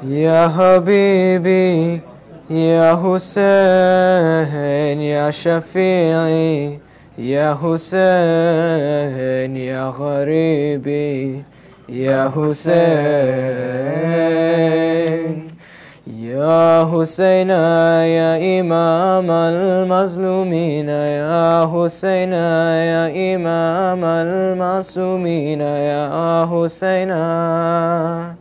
Ya Habibi, Ya Hussein, Ya Shafi'i, Ya Hussein, Ya Gharibi, Ya Hussein, Ya Husseina, Ya Imam al-Mazlumina, Ya Husseina, Ya Imam al-Masumina, Ya Husseina,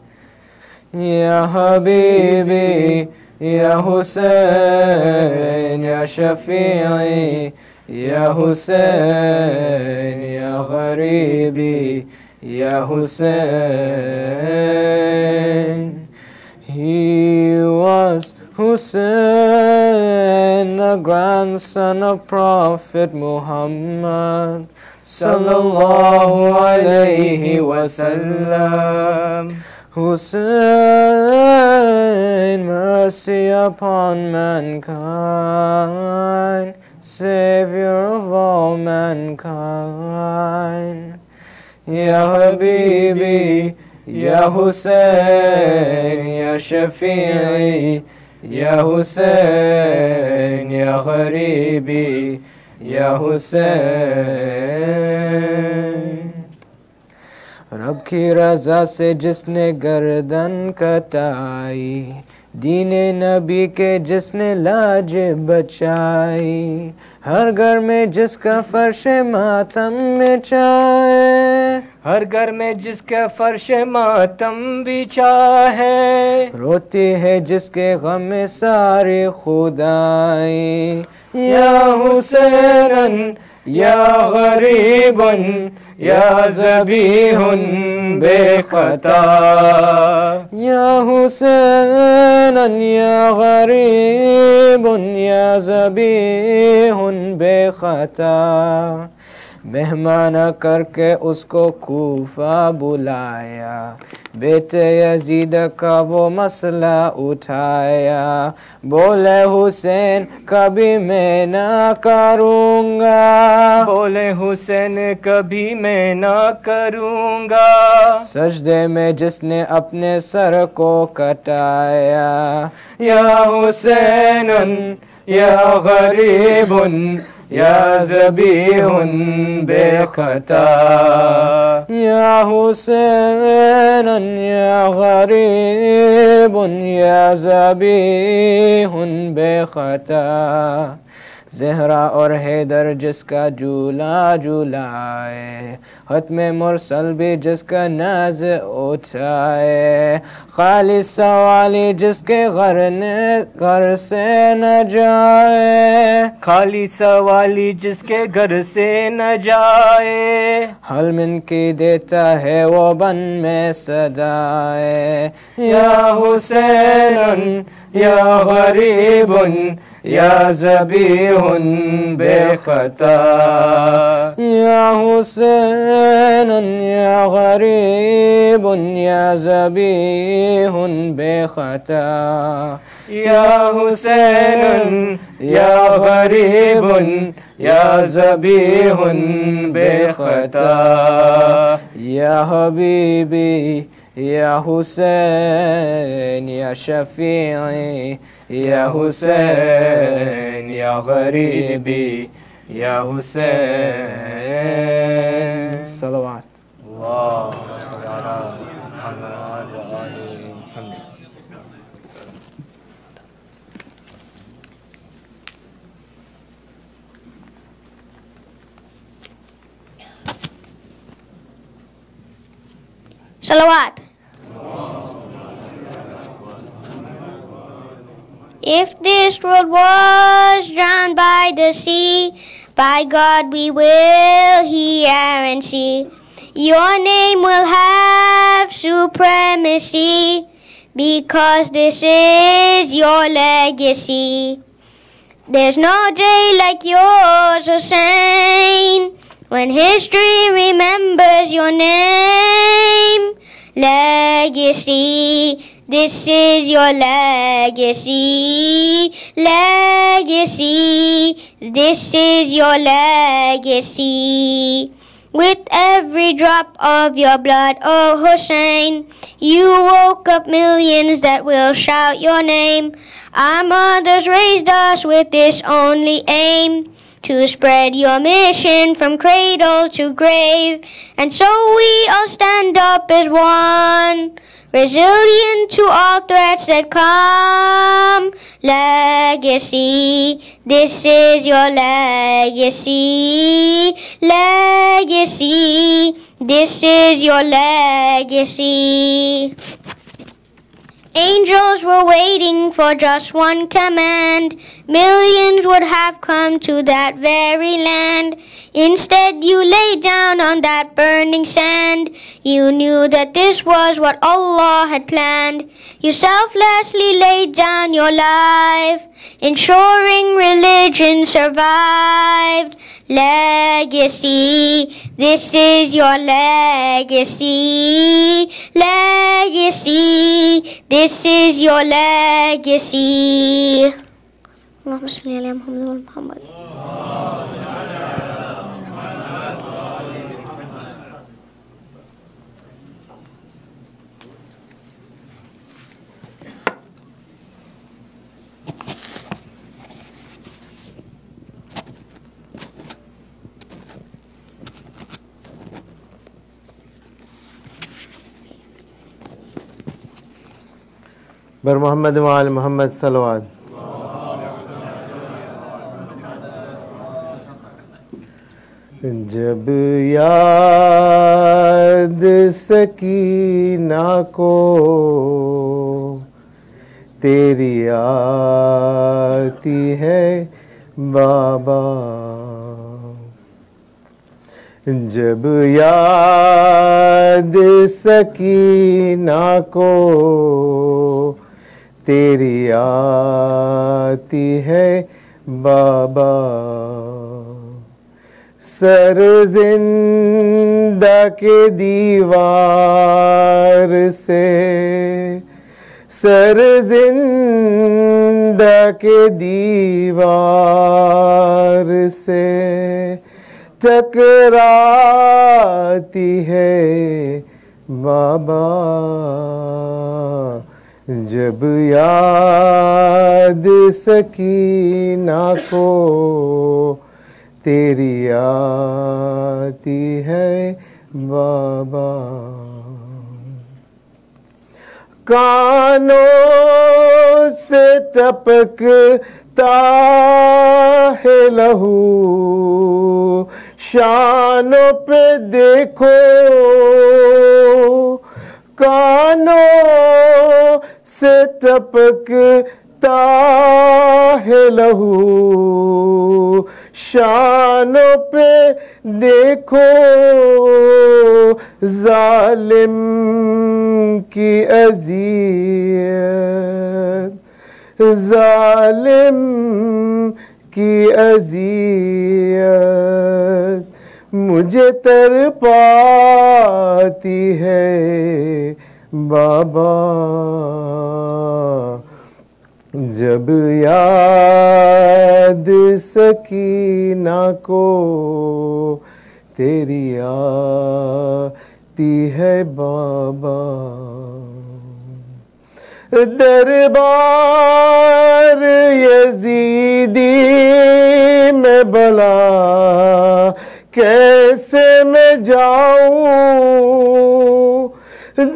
Ya Habibi, Ya Hussein, Ya Shafi'i, Ya Hussein, Ya Gharibi, Ya Hussein. He was Hussein, the grandson of Prophet Muhammad sallallahu alayhi wasallam. Hussein, mercy upon mankind, Savior of all mankind. Ya Habibi, Ya Hussein, Ya Shafi'i, Ya Hussein, Ya Gharibi, Ya Hussein. रब की रज़ा से जिसने गर्दन कटाई, दीने नबी के जिसने लाज बचाई, हर घर में जिसका फर्श मातम में चाहे, हर घर में जिसका फर्श मातम बिछा है, रोती है जिसके गम में सारी खुदाई। या हुसैनन, या गरीबन, या ज़बीहुन बेखता, या हुसैनन, या गरीबन, या ज़बीहुन बेखता। मेहमान करके उसको कूफा बुलाया, बेटे यजीद का वो मसला उठाया, बोले हुसैन कभी मैं ना करूँगा, बोले हुसैन कभी मैं ना करूँगा। सजदे में जिसने अपने सर को कटाया, या हुसैन, या गरीबुन, या ज़बीहुन बेखता, या हुसैन, या गरीबुन, या ज़बीहुन बेखता। ज़हरा और हैदर जिसका झूला झूलाए, ख़त्म मुरसल भी जिसका नाज उठाए, खाली सवाली जिसके घर से न जाए, खाली सवाली जिसके घर से न जाए, हल मिन की देता है वो बन में सदाए। या हुसैन, या गरीबुन, या ज़बीहुन बेखता, या हुसैन, या गरीबुन, या ज़बीहुन बेखता, या हुसैन, या गरीबुन, या ज़बीहुन बेखता। या हबीबी, या हुसैन, या शफीई, या हुसैन, या गरीबी, या Hussain. सलवात। Salawat. If this world was drowned by the sea, by God we will hear and see. Your name will have supremacy, because this is your legacy. There's no day like yours, Hussein, when history remembers your name. Legacy, This is your legacy, legacy. This is your legacy. With every drop of your blood, O Hussein, you woke up millions that will shout your name. Our mothers raised us with this only aim, to spread your mission from cradle to grave. And so we all stand up as one, resilient to all threats that come. Legacy, this is your legacy, legacy, this is your legacy. Angels were waiting for just one command. Millions would have come to that very land. Instead, you lay down on that burning sand. You knew that this was what Allah had planned. You selflessly laid down your life, ensuring religion survived. Legacy, this is your legacy, legacy, this is your legacy. Allahumma salli ala Muhammad wa Muhammad. बर मोहम्मद व आल मोहम्मद सलवात। जब याद सकीना को तेरी आती है बाबा, जब याद सकीना को तेरी आती है बाबा, सर जिंदा के दीवार से, सर जिंदा के दीवार से टकराती है बाबा, जब याद सकीना को तेरी आती है बाबा। कानों से टपकता है लहू, शानों पे देखो, कानों से टपकता है लहू, शानों पे देखो, जालिम की अज़ियत, जालिम की अज़ियत मुझे तड़पाती है बाबा, जब याद सकीना को तेरी आती है बाबा। दरबार यजीदी में भला कैसे मैं जाऊं,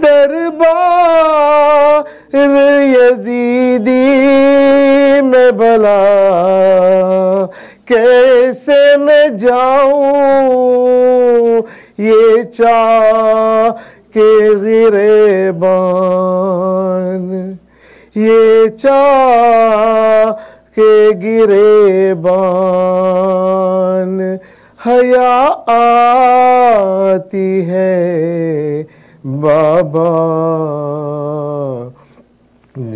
दरबार यजीदी में भला कैसे मैं जाऊं, ये चाह के गिरेबान, ये चाह के गिरेबान हया आती है बाबा,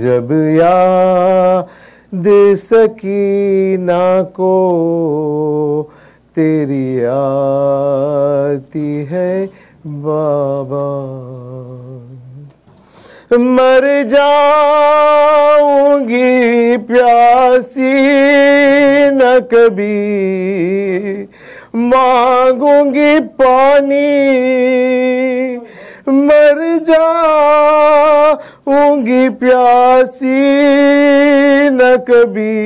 जब याद सकीना को तेरी आती है बाबा। मर जाऊंगी प्यासी न कभी मांगूंगी पानी मर जाऊंगी प्यासी न कभी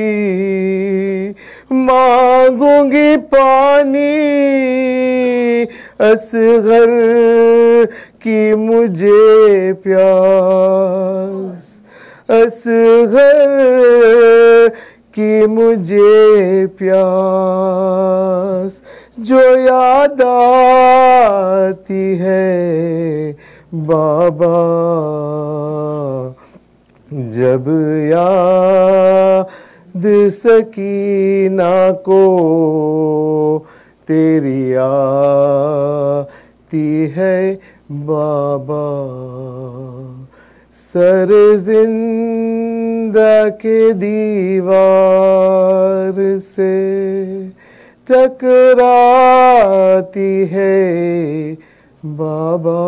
मांगूंगी पानी असगर की मुझे प्यास असगर की मुझे प्यास जो याद आती है बाबा जब याद सकीना को तेरी आती है बाबा सर जिंदा के दीवार से टकराती है बाबा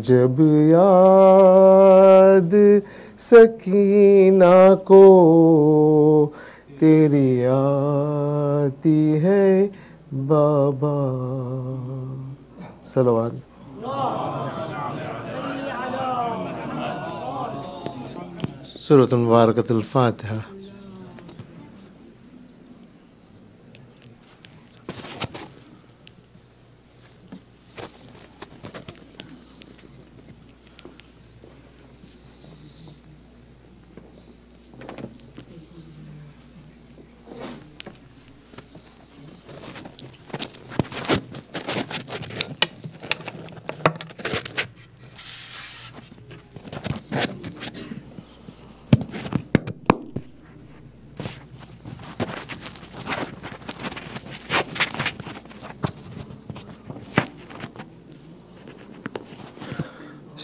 जब याद सकीना को तेरी आती है बाबा सलवात सूरत मुबारकतुल फातिहा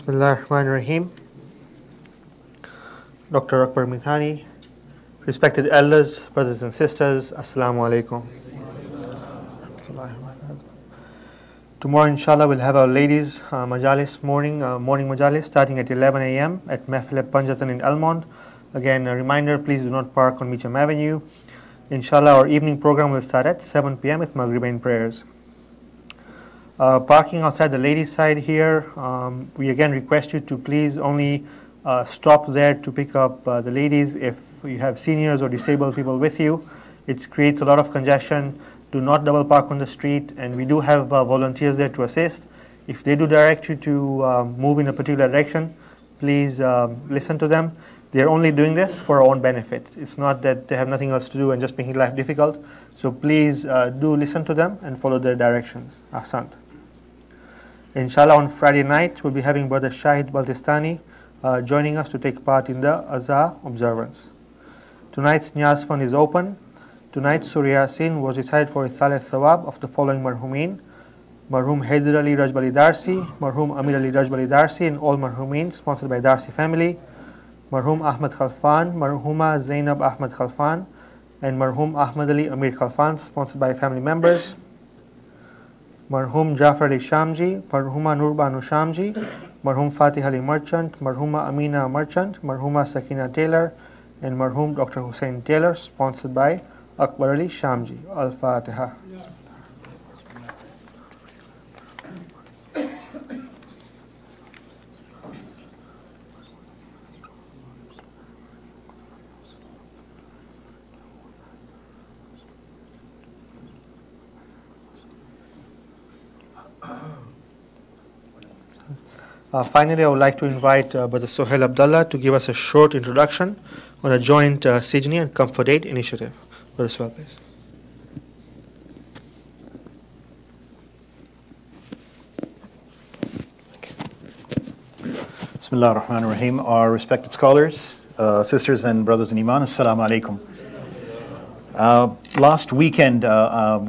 Bismillahirrahmanirrahim. Dr. Akber Mithani, respected elders, brothers and sisters, Assalamu alaikum. Tomorrow, inshallah, we'll have our ladies' majalis, morning majalis, starting at 11 a.m. at Mehfil Panjatan in Elmont. Again, a reminder, please do not park on Meacham Avenue. Inshallah, our evening program will start at 7 p.m. with Maghribain prayers. Parking outside the ladies' side here, we again request you to please only stop there to pick up the ladies. If you have seniors or disabled people with you, it creates a lot of congestion. Do not double park on the street, and we do have volunteers there to assist. If they do direct you to move in a particular direction, please listen to them. They're only doing this for our own benefit. It's not that they have nothing else to do and just making life difficult. So please do listen to them and follow their directions. Ahsant. Inshallah, on Friday night, we'll be having Brother Shahid Baltistani joining us to take part in the Azhar observance. Tonight's Niyaz Fund is open. Tonight's Surah Yasin was recited for Ithal Thawab of the following marhumin: Marhum Haider Ali Rajbali Darsi, Marhum Amir Ali Rajbali Darsi, and all marhumin sponsored by Darsi family, Marhum Ahmad Khalfan, Marhuma Zainab Ahmad Khalfan, and Marhum Ahmad Ali Amir Khalfan sponsored by family members, Marhum Jafar Ali Shamji, Marhuma Nurbanu Shamji, Marhum Fatih Ali Merchant, Marhuma Amina Merchant, Marhuma Sakina Taylor, and Marhum Dr. Hussein Taylor, sponsored by Akber Ali Shamji. Al-Fatiha. Finally, I would like to invite Brother Sohail Abdullah to give us a short introduction on a joint Sijni and Comfort Aid initiative. Brother Sohail, please. Bismillah ar-Rahman ar-Rahim. Our respected scholars, sisters and brothers in Iman, Assalamu alaikum. Last weekend,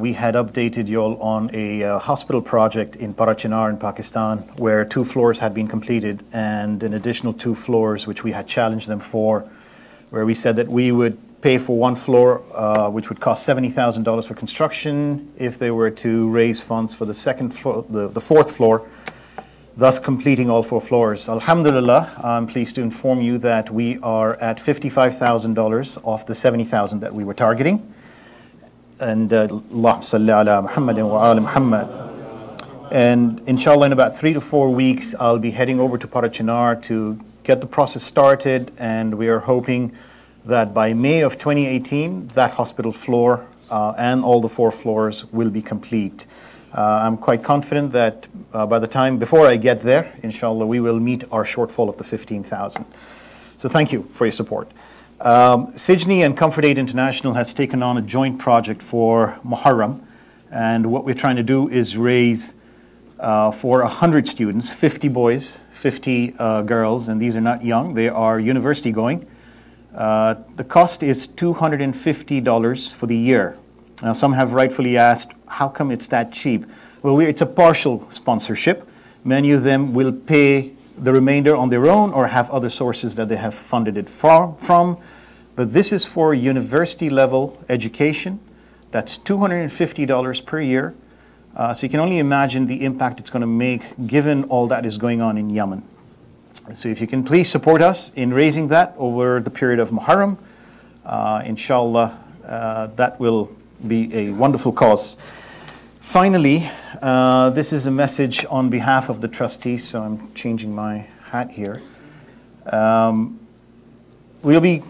we had updated you all on a hospital project in Parachinar in Pakistan, where 2 floors had been completed and an additional 2 floors which we had challenged them for, where we said that we would pay for 1 floor, which would cost $70,000 for construction if they were to raise funds for the second floor, the 4th floor, thus completing all 4 floors. Alhamdulillah, I'm pleased to inform you that we are at $55,000 off the $70,000 that we were targeting. And Allahumma salli ala Muhammadin wa ala Muhammad. And inshallah, in about 3 to 4 weeks, I'll be heading over to Parachinar to get the process started, and we are hoping that by May of 2018, that hospital floor and all the 4 floors will be complete. I'm quite confident that by the time, before I get there, inshallah, we will meet our shortfall of the 15,000. So thank you for your support. Sijni and Comfort Aid International has taken on a joint project for Muharram, and what we're trying to do is raise for 100 students, 50 boys, 50 girls, and these are not young, they are university going. The cost is $250 for the year. Now, some have rightfully asked, how come it's that cheap? Well, it's a partial sponsorship. Many of them will pay the remainder on their own or have other sources that they have funded it from. But this is for university level education. That's $250 per year. So you can only imagine the impact it's going to make given all that is going on in Yemen. So if you can please support us in raising that over the period of Muharram, inshallah, that will be a wonderful cause. Finally, this is a message on behalf of the trustees, so I'm changing my hat here. We'll be,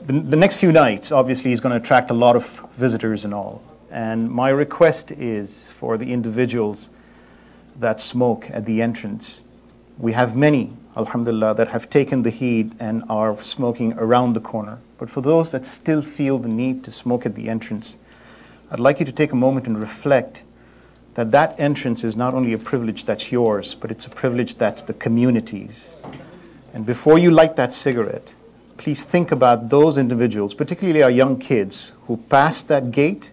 the next few nights, obviously, is going to attract a lot of visitors and all. And my request is for the individuals that smoke at the entrance. We have many, alhamdulillah, that have taken the heed and are smoking around the corner. But for those that still feel the need to smoke at the entrance, I'd like you to take a moment and reflect that that entrance is not only a privilege that's yours, but it's a privilege that's the community's. And before you light that cigarette, please think about those individuals, particularly our young kids, who pass that gate,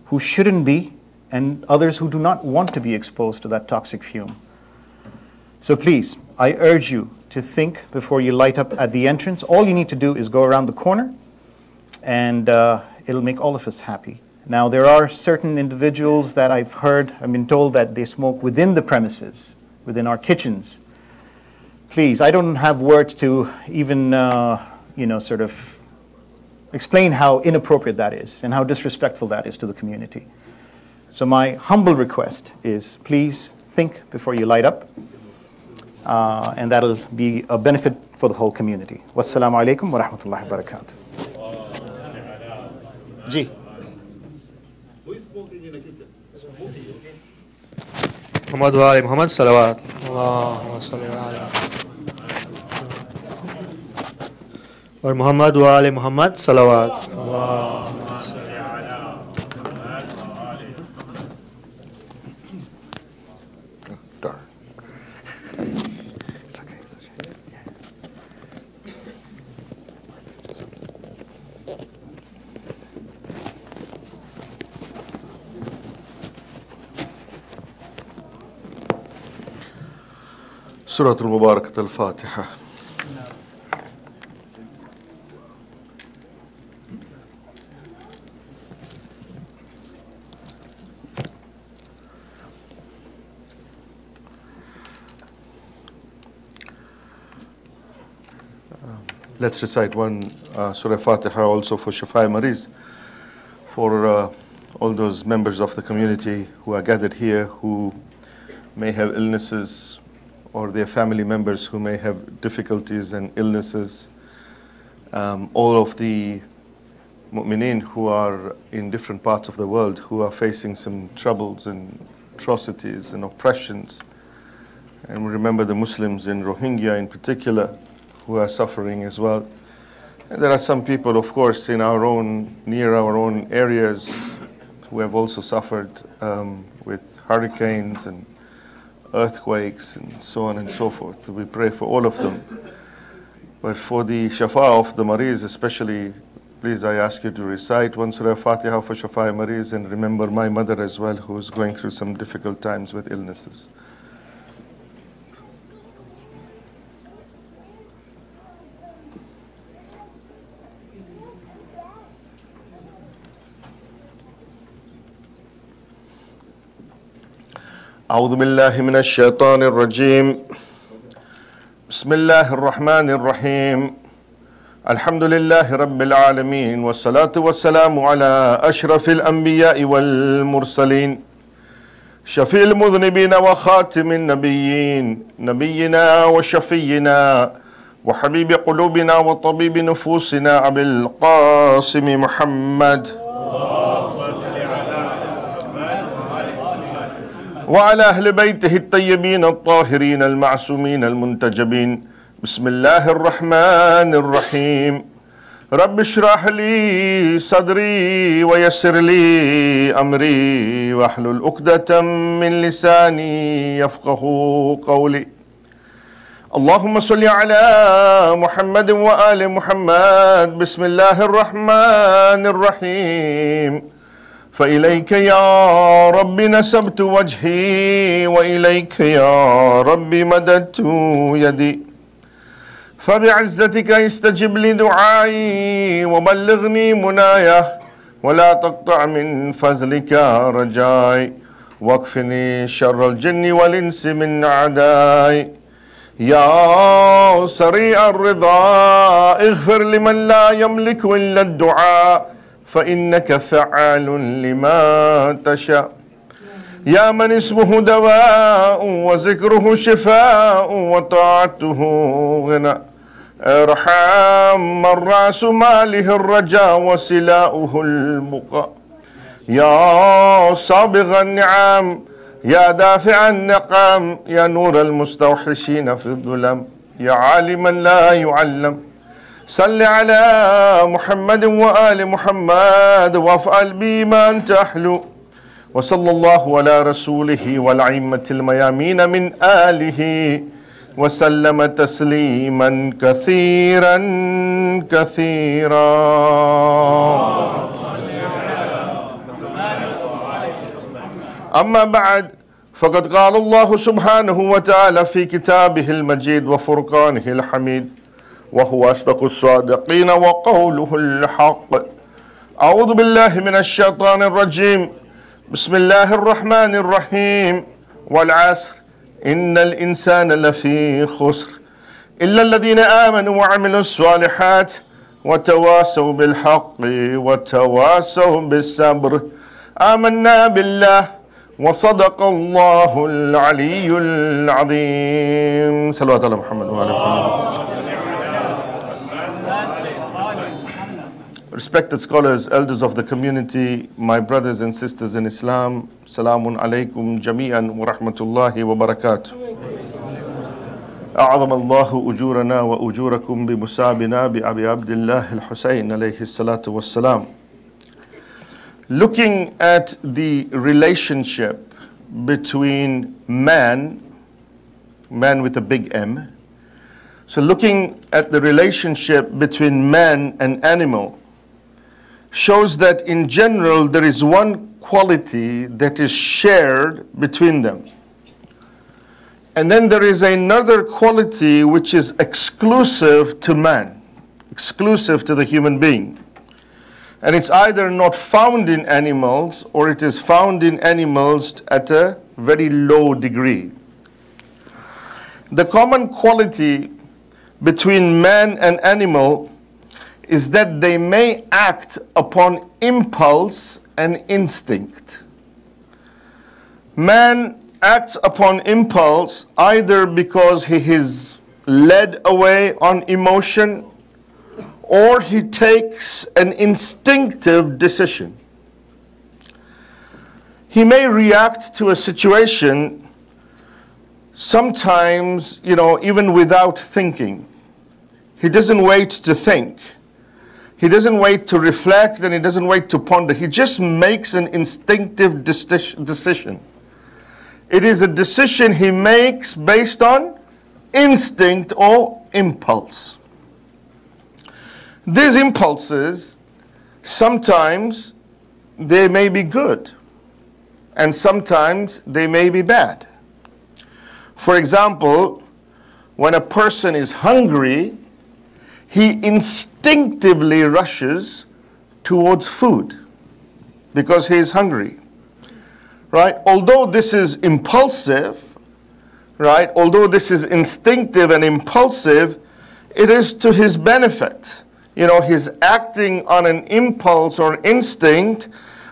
who shouldn't be, and others who do not want to be exposed to that toxic fume. So please, I urge you to think before you light up at the entrance. All you need to do is go around the corner, and it'll make all of us happy. Now, there are certain individuals that I've been told that they smoke within the premises, within our kitchens. Please, I don't have words to even, sort of explain how inappropriate that is and how disrespectful that is to the community. So my humble request is please think before you light up, and that'll be a benefit for the whole community. Wassalamu alaikum wa rahmatullahi wa barakatuh. Ji. Muhammad wa ali Muhammad salawat. Allahumma salli ala और मोहम्मद व आले मोहम्मद सलावत سورة المباركة الفاتحة. Let's recite one Surah Fatiha also for Shafai Mariz, for all those members of the community who are gathered here who may have illnesses, or their family members who may have difficulties and illnesses. All of the mu'mineen who are in different parts of the world who are facing some troubles and atrocities and oppressions. And we remember the Muslims in Rohingya in particular who are suffering as well. And there are some people, of course, in our own, near our own areas who have also suffered with hurricanes and earthquakes and so on and so forth. We pray for all of them. But for the Shafa of the Mariz especially, please I ask you to recite one Surah Fatiha for Shafa Mariz, and remember my mother as well, who is going through some difficult times with illnesses. أعوذ بالله من الشيطان الرجيم بسم الله الرحمن الرحيم الحمد لله رب العالمين والصلاة والسلام على أشرف الأنبياء والمرسلين شفيع المذنبين وخاتم النبيين نبينا وشفينا وحبيب قلوبنا وطبيب نفوسنا أبي القاسم محمد وعلى أهل بيته الطيبين الطاهرين المعصومين المنتجبين. بسم الله الرحمن الرحيم رب اشرح لي صدري ويسر لي أمري واحلل عقدة من لساني يفقه قولي. اللهم صل على محمد وآل محمد. بسم الله الرحمن الرحيم فإليك يا رب نسبت وجهي وإليك يا رب مددت يدي فبعزتك استجب لدعائي وبلغني منايا ولا تقطع من فضلك رجائي واكفني شر الجن والإنس من أعدائي. يا سريع الرضا اغفر لمن لا يملك إلا الدعاء فإنك فعال لما تشاء. يا من اسمه دواء وذكره شفاء وطاعته غنى ارحم من رأس ماله الرجاء وسلاؤه البقاء. يا صابغ النعم يا دافع النقام يا نور المستوحشين في الظلام يا عالما لا يعلم صل على محمد وآل محمد وافعل بي ما أنت أحلو. وصلى الله على رسوله والأئمة الميامين من آله وسلم تسليما كثيرا كثيرا. أما بعد فقد قال الله سبحانه وتعالى في كتابه المجيد وفرقانه الحميد وهو أصدق الصادقين وقوله الحق. أعوذ بالله من الشيطان الرجيم. بسم الله الرحمن الرحيم والعصر إن الإنسان لفي خسر إلا الذين آمنوا وعملوا الصالحات وتواصوا بالحق وتواصوا بالصبر. آمنا بالله وصدق الله العلي العظيم. صلوات على محمد وعلى محمد. Respected scholars, elders of the community, my brothers and sisters in Islam, Salamun alaykum jami'an wa rahmatullahi wa barakatuh. أعظم الله أجورنا وأجوركم بمسابنا بأبي عبد الله الحسين عليه الصلاة والسلام. Looking at the relationship between man with a big M, so looking at the relationship between man and animal shows that in general there is one quality that is shared between them. And then there is another quality which is exclusive to man, exclusive to the human being. And it's either not found in animals or it is found in animals at a very low degree. The common quality between man and animal is that they may act upon impulse and instinct. Man acts upon impulse either because he is led away on emotion or he takes an instinctive decision. He may react to a situation sometimes, even without thinking. He doesn't wait to think. He doesn't wait to reflect and he doesn't wait to ponder. He just makes an instinctive decision. It is a decision he makes based on instinct or impulse. These impulses, sometimes they may be good and sometimes they may be bad. For example, when a person is hungry, he instinctively rushes towards food because he is hungry, right? Although this is impulsive, right? Although this is instinctive and impulsive, it is to his benefit. You know, he's acting on an impulse or instinct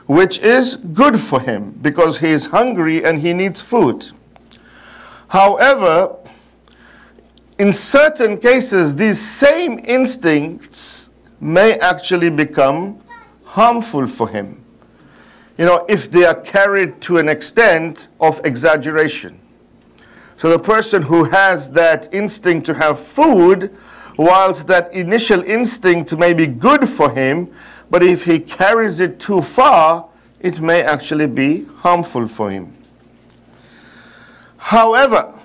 which is good for him because he is hungry and he needs food. However, in certain cases, these same instincts may actually become harmful for him. You know, if they are carried to an extent of exaggeration. So the person who has that instinct to have food, whilst that initial instinct may be good for him, but if he carries it too far, it may actually be harmful for him. However,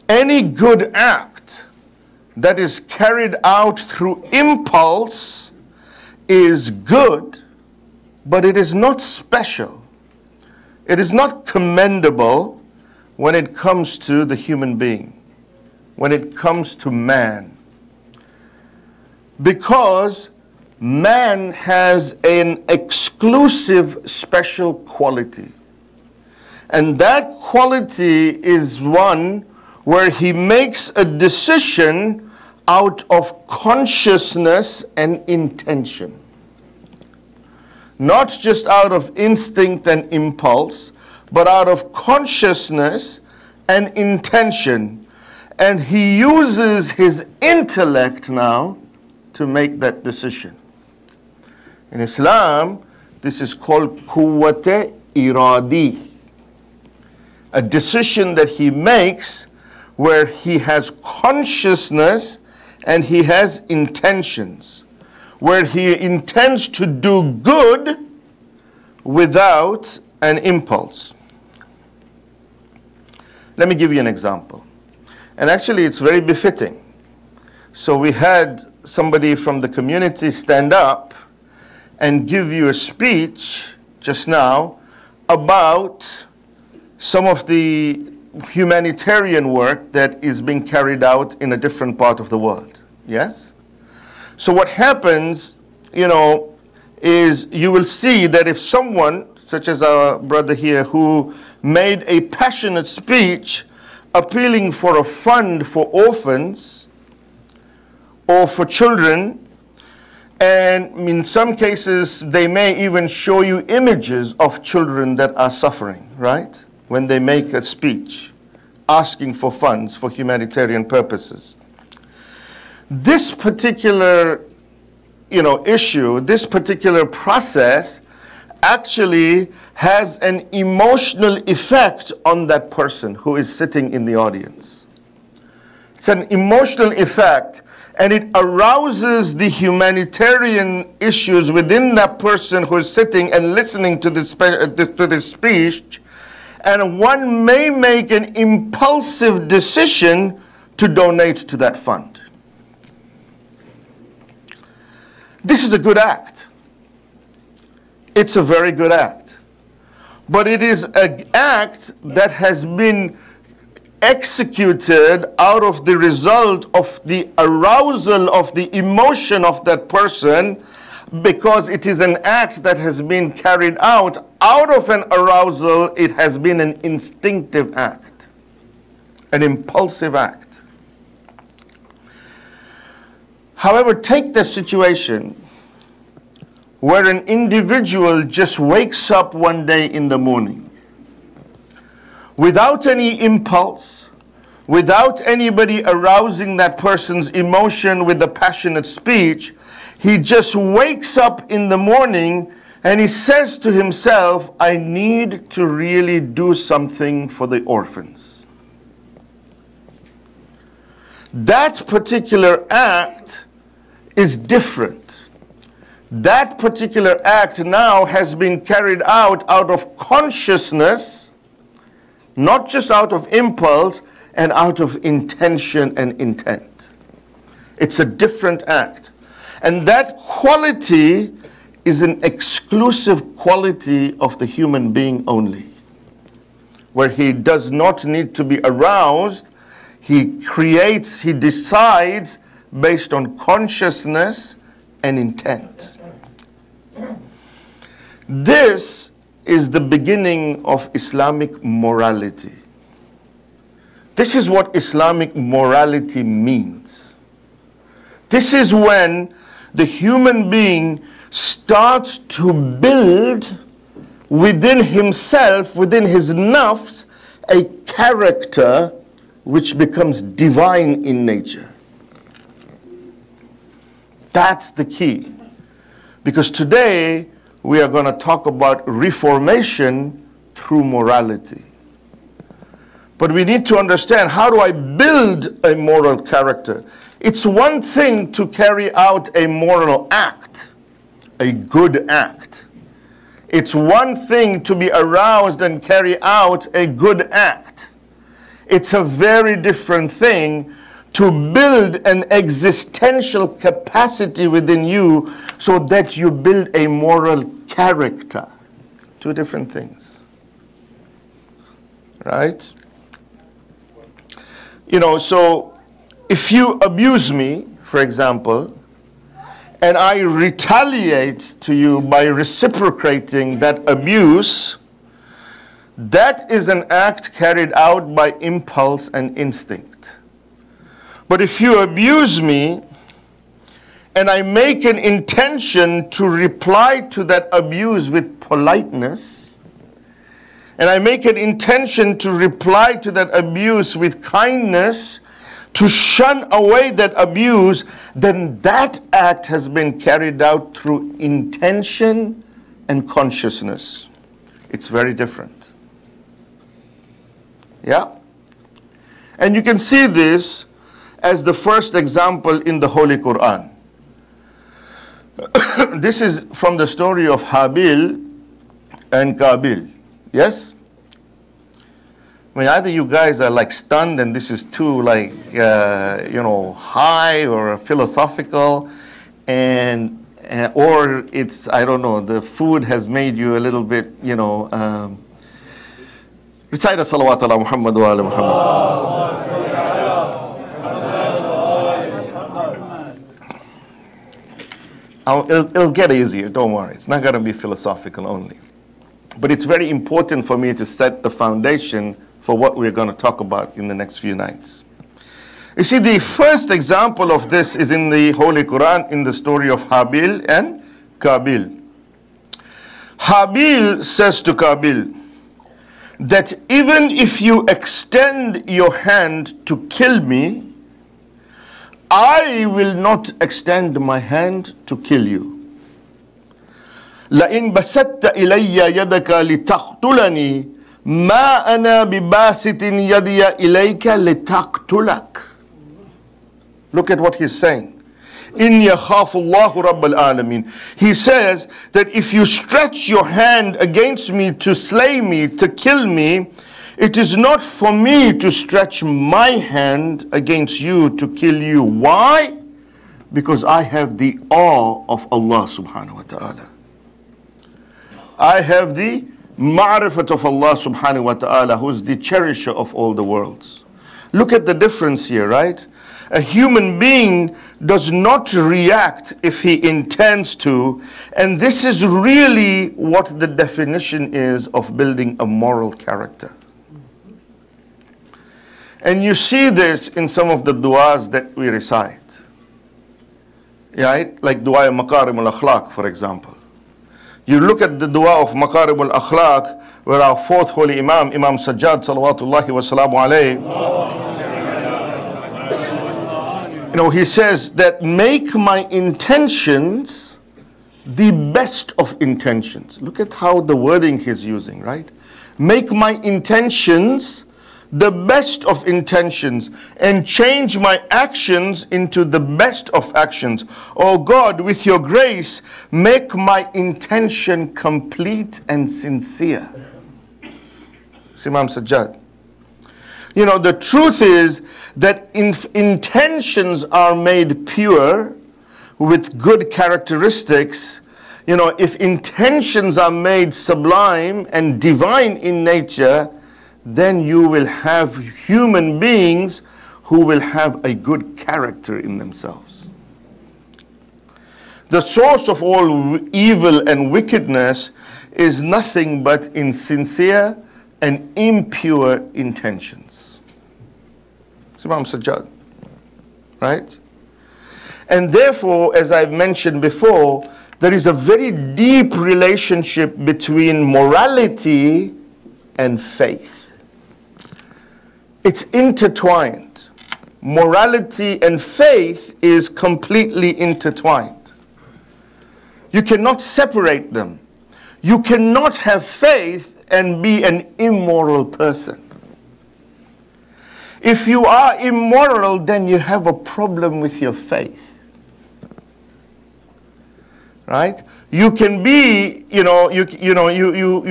any good act that is carried out through impulse is good, but it is not special. It is not commendable when it comes to the human being, when it comes to man. Because man has an exclusive special quality. And that quality is one where he makes a decision out of consciousness and intention. Not just out of instinct and impulse, but out of consciousness and intention. And he uses his intellect now to make that decision. In Islam, this is called quwwat iradi. A decision that he makes where he has consciousness and he has intentions, where he intends to do good without an impulse. Let me give you an example. And actually it's very befitting. So we had somebody from the community stand up and give you a speech just now about some of the humanitarian work that is being carried out in a different part of the world. Yes? So what happens, you know, is you will see that if someone, such as our brother here, who made a passionate speech appealing for a fund for orphans or for children, and in some cases they may even show you images of children that are suffering, right? When they make a speech asking for funds for humanitarian purposes. This particular, you know, issue, this particular process actually has an emotional effect on that person who is sitting in the audience. It's an emotional effect, and it arouses the humanitarian issues within that person who is sitting and listening to this speech, and one may make an impulsive decision to donate to that fund. This is a good act. It's a very good act. But it is an act that has been executed out of the result of the arousal of the emotion of that person, because it is an act that has been carried out of an arousal. It has been an instinctive act, an impulsive act. However, take the situation where an individual just wakes up one day in the morning without any impulse, without anybody arousing that person's emotion with a passionate speech. He just wakes up in the morning and he says to himself, I need to really do something for the orphans. That particular act is different. That particular act now has been carried out of consciousness, not just out of impulse, and out of intention and intent. It's a different act. And that quality is an exclusive quality of the human being only, where he does not need to be aroused. He creates, he decides based on consciousness and intent. This is the beginning of Islamic morality. This is what Islamic morality means. This is when the human being starts to build within himself, within his nafs, a character which becomes divine in nature. That's the key. Because today we are going to talk about reformation through morality. But we need to understand, how do I build a moral character? It's one thing to carry out a moral act, a good act. It's one thing to be aroused and carry out a good act. It's a very different thing to build an existential capacity within you so that you build a moral character. Two different things. Right? You know, so if you abuse me, for example, and I retaliate to you by reciprocating that abuse, that is an act carried out by impulse and instinct. But if you abuse me and I make an intention to reply to that abuse with politeness, and I make an intention to reply to that abuse with kindness, to shun away that abuse, then that act has been carried out through intention and consciousness. It's very different. Yeah? And you can see this as the first example in the Holy Quran. This is from the story of Habil and Qabil. Yes? I mean, either you guys are like stunned and this is too like, you know, high or philosophical, and or it's, I don't know, the food has made you a little bit, you know, recite a salawat ala Muhammad wa ala Muhammad. It'll get easier, don't worry. It's not going to be philosophical only. But it's very important for me to set the foundation for what we're going to talk about in the next few nights. You see, the first example of this is in the Holy Quran, in the story of Habil and Qabil. Habil says to Qabil that even if you extend your hand to kill me, I will not extend my hand to kill you. لَإِن بَسَدْتَ إِلَيَّ يَدَكَ لِتَقْتُلَنِي مَا أَنَا بِبَاسِطٍ يَدِيَ إِلَيْكَ لِتَقْتُلَكَ. Look at what he's saying. إِنْ يَخَافُ اللَّهُ رَبَّ الْعَالَمِينَ. He says that if you stretch your hand against me to slay me, to kill me, it is not for me to stretch my hand against you to kill you. Why? Because I have the awe of Allah subhanahu wa ta'ala. I have the ma'rifat of Allah subhanahu wa ta'ala, who is the cherisher of all the worlds. Look at the difference here, right? A human being does not react if he intends to, and this is really what the definition is of building a moral character. And you see this in some of the du'as that we recite. Right? Like dua Makarim al-Akhlaq, for example. You look at the dua of Makarim al-Akhlaq, where our fourth holy Imam, Imam Sajjad, salawatullahi wa salamu alayhi, you know, he says that make my intentions the best of intentions. Look at how the wording he's using, right? Make my intentions the best of intentions, and change my actions into the best of actions. Oh God, with your grace, make my intention complete and sincere. Imam Sajjad. You know, the truth is that intentions are made pure with good characteristics. You know, if intentions are made sublime and divine in nature, then you will have human beings who will have a good character in themselves. The source of all evil and wickedness is nothing but insincere and impure intentions. It's Imam Sajjad, right? And therefore, as I've mentioned before, there is a very deep relationship between morality and faith. It's intertwined. Morality and faith is completely intertwined. You cannot separate them. You cannot have faith and be an immoral person. If you are immoral, then you have a problem with your faith. Right? You can be, you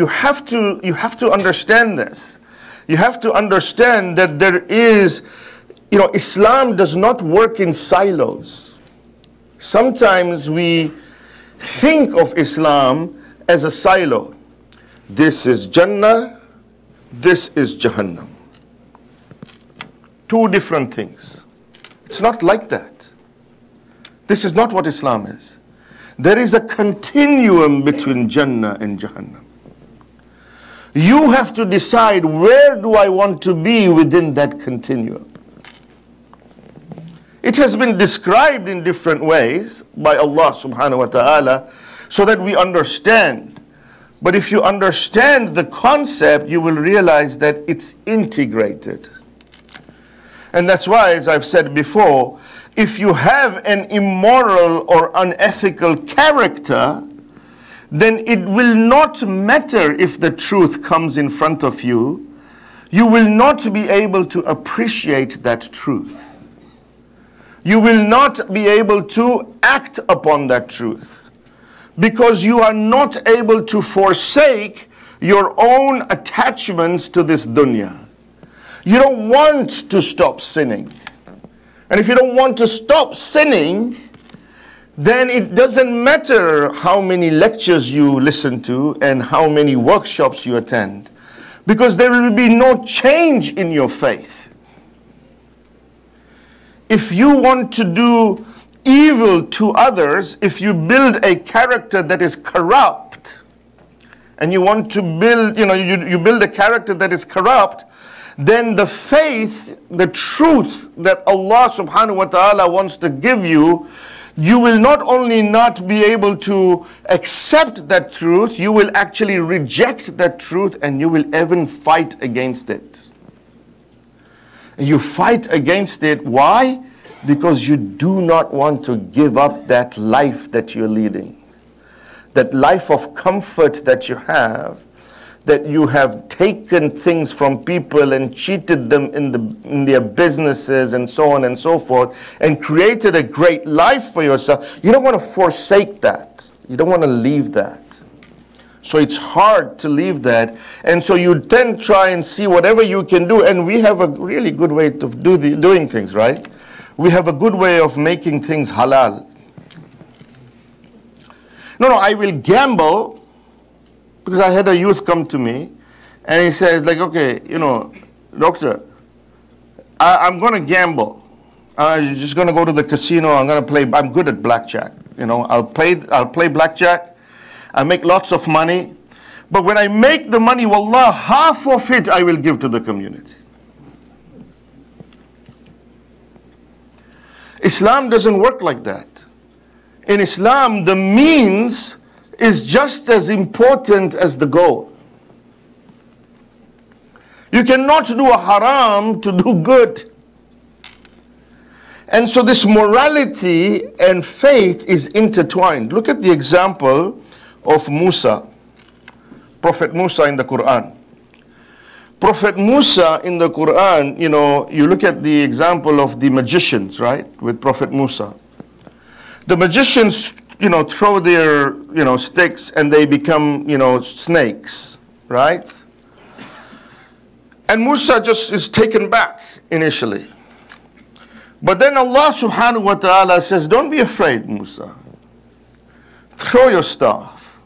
have to understand this. You have to understand that there is, Islam does not work in silos. Sometimes we think of Islam as a silo. This is Jannah, this is Jahannam. Two different things. It's not like that. This is not what Islam is. There is a continuum between Jannah and Jahannam. You have to decide, where do I want to be within that continuum? It has been described in different ways by Allah subhanahu wa ta'ala so that we understand. But if you understand the concept, you will realize that it's integrated. And that's why, as I've said before, if you have an immoral or unethical character, then it will not matter if the truth comes in front of you. You will not be able to appreciate that truth. You will not be able to act upon that truth because you are not able to forsake your own attachments to this dunya. You don't want to stop sinning. And if you don't want to stop sinning, then it doesn't matter how many lectures you listen to and how many workshops you attend, because there will be no change in your faith. If you want to do evil to others, if you build a character that is corrupt, and you want to build, you build a character that is corrupt, then the faith, the truth that Allah subhanahu wa ta'ala wants to give you, you will not only not be able to accept that truth, you will actually reject that truth and you will even fight against it. And you fight against it, why? Because you do not want to give up that life that you're leading. That life of comfort that you have, that you have taken things from people and cheated them in their businesses and so on and so forth, and created a great life for yourself. You don't want to forsake that. You don't want to leave that. So it's hard to leave that. And so you then try and see whatever you can do. And we have a really good way of doing things, right? We have a good way of making things halal. No, I will gamble. Because I had a youth come to me and he says, like, okay, doctor, I'm going to gamble. I'm just going to go to the casino. I'm good at blackjack. I'll play blackjack. I make lots of money. But when I make the money, wallah, half of it I will give to the community. Islam doesn't work like that. In Islam, the means is just as important as the goal. You cannot do a haram to do good. And so this morality and faith is intertwined. Look at the example of Musa, Prophet Musa in the Quran. Prophet Musa in the Quran, you look at the example of the magicians, right, with Prophet Musa. The magicians throw their, sticks and they become, snakes, right? And Musa just is taken back initially. But then Allah subhanahu wa ta'ala says, don't be afraid, Musa. Throw your staff.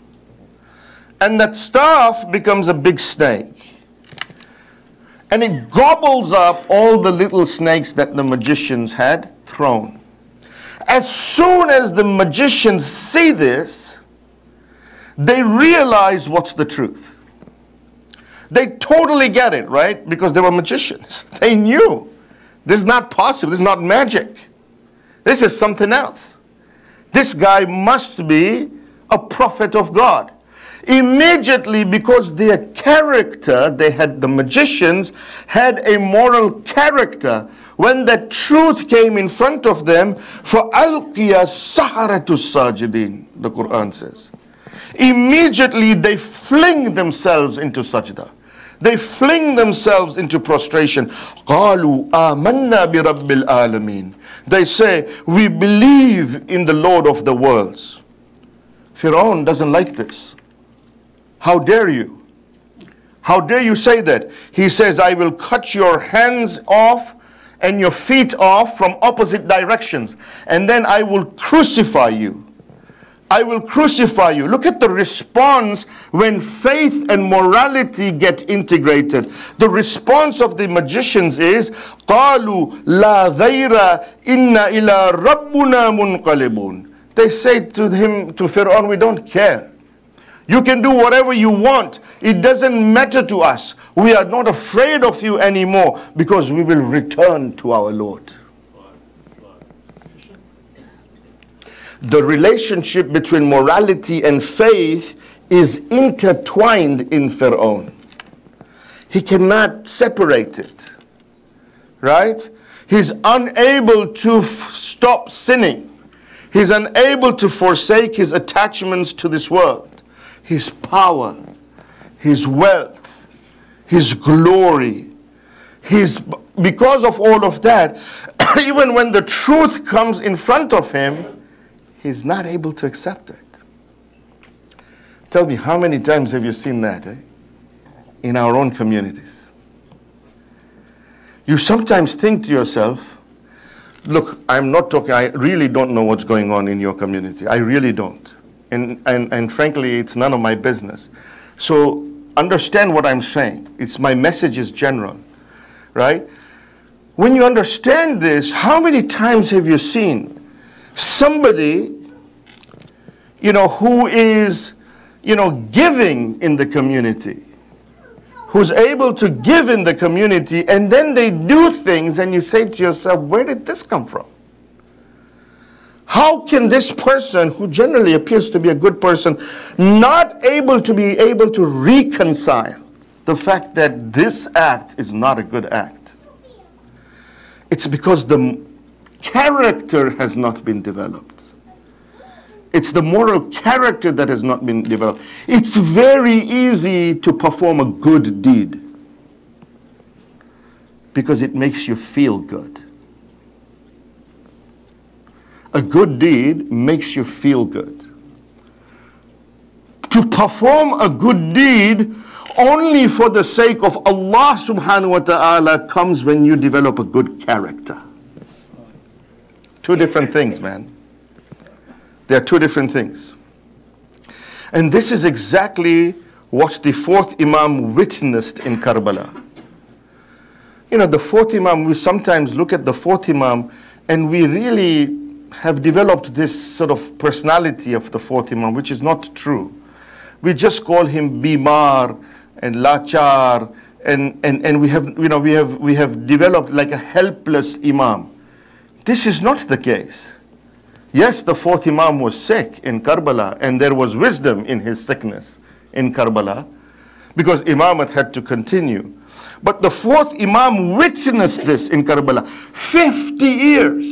And that staff becomes a big snake. And it gobbles up all the little snakes that the magicians had thrown. As soon as the magicians see this, they realize what's the truth. They totally get it, right? Because they were magicians. They knew This is not possible. This is not magic. This is something else. This guy must be a prophet of God. Immediately, because their character, the magicians had a moral character. When the truth came in front of them, فَأَلْقِيَ السَّحَرَةُ السَّاجِدِينَ, the Quran says. Immediately they fling themselves into sajda. They fling themselves into prostration. قَالُوا آمَنَّا بِرَبِّ الْعَالَمِينَ. They say, we believe in the Lord of the worlds. Fir'aun doesn't like this. How dare you? How dare you say that? He says, I will cut your hands off and your feet off from opposite directions, and then I will crucify you. I will crucify you. Look at the response when faith and morality get integrated. The response of the magicians is, قَالُوا لَا ذَيْرَ إِنَّا إِلَىٰ رَبُّنَا مُنْقَلِبُونَ. They say to him, to Fir'aun, we don't care. You can do whatever you want. It doesn't matter to us. We are not afraid of you anymore because we will return to our Lord. The relationship between morality and faith is intertwined in Fir'aun. He cannot separate it. Right? He's unable to stop sinning. He's unable to forsake his attachments to this world. His power, his wealth, his glory. Because of all of that, even when the truth comes in front of him, he's not able to accept it. Tell me, how many times have you seen that in our own communities? You sometimes think to yourself, look, I'm not talking, I really don't know what's going on in your community. I really don't. And frankly, it's none of my business. So understand what I'm saying. My message is general, right? When you understand this, how many times have you seen somebody, who is, giving in the community, who's able to give in the community, and then they do things and you say to yourself, where did this come from? How can this person, who generally appears to be a good person, not able to reconcile the fact that this act is not a good act? It's because the character has not been developed. It's the moral character that has not been developed. It's very easy to perform a good deed because it makes you feel good. A good deed makes you feel good. To perform a good deed only for the sake of Allah subhanahu wa ta'ala comes when you develop a good character. Two different things, man. They are two different things. And this is exactly what the fourth Imam witnessed in Karbala. The fourth Imam, we sometimes look at the fourth Imam and we really have developed this sort of personality of the fourth Imam, which is not true. We just call him Bimar and Lachar, and we have developed like a helpless Imam. This is not the case. Yes, the fourth Imam was sick in Karbala, and there was wisdom in his sickness in Karbala, because Imamat had to continue. But the fourth Imam witnessed this in Karbala. 50 years,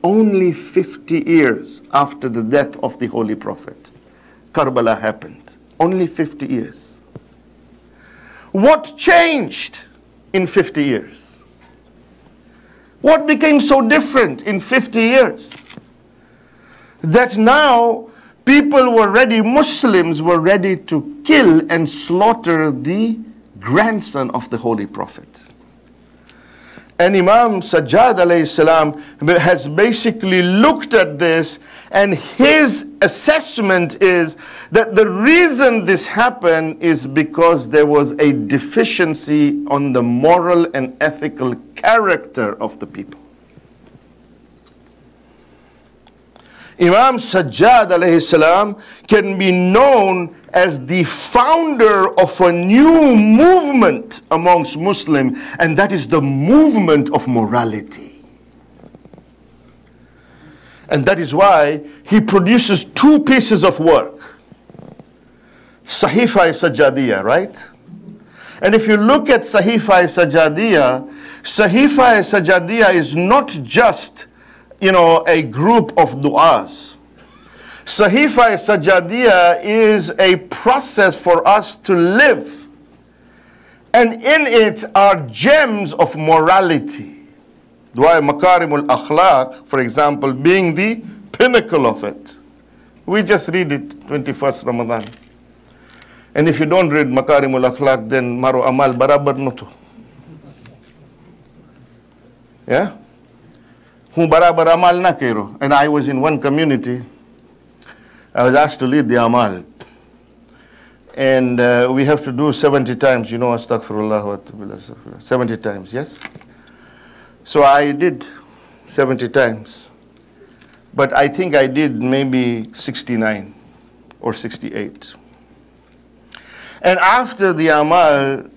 only 50 years after the death of the Holy Prophet, Karbala happened. Only 50 years. What changed in 50 years? What became so different in 50 years? That now people were ready, Muslims were ready to kill and slaughter the grandson of the Holy Prophet. And Imam Sajjad alayhi salam has basically looked at this, and his assessment is that the reason this happened is because there was a deficiency on the moral and ethical character of the people. Imam Sajjad alayhi salam can be known as the founder of a new movement amongst Muslims, and that is the movement of morality. And that is why he produces two pieces of work. Sahifa-e-Sajjadiyya, right? And if you look at Sahifa-e-Sajjadiyya, Sahifa-e-Sajjadiyya is not just, a group of du'as. Sahifa-e-Sajjadiyya is a process for us to live. And in it are gems of morality. Dua Makarimul Akhlaq, for example, being the pinnacle of it. We just read it 21st Ramadan. And if you don't read Makarimul Akhlaq, then Maro Amal Barabar Nutu. Yeah? Hu Barabar Amal na kero. And I was in one community. I was asked to lead the Amal. And we have to do 70 times, Astaghfirullah wa atubu 70 times, yes? So I did 70 times. But I think I did maybe 69 or 68. And after the Amal,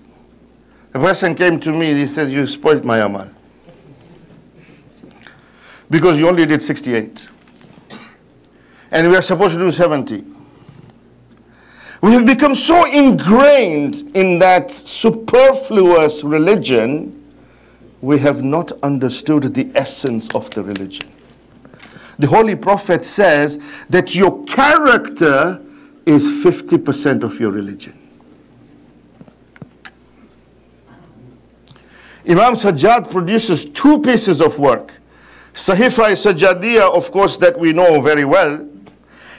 a person came to me, he said, you spoiled my Amal. Because you only did 68. And we are supposed to do 70. We have become so ingrained in that superfluous religion, we have not understood the essence of the religion. The Holy Prophet says that your character is 50% of your religion. Imam Sajjad produces two pieces of work. Sahifa-e-Sajjadiyya, of course, that we know very well.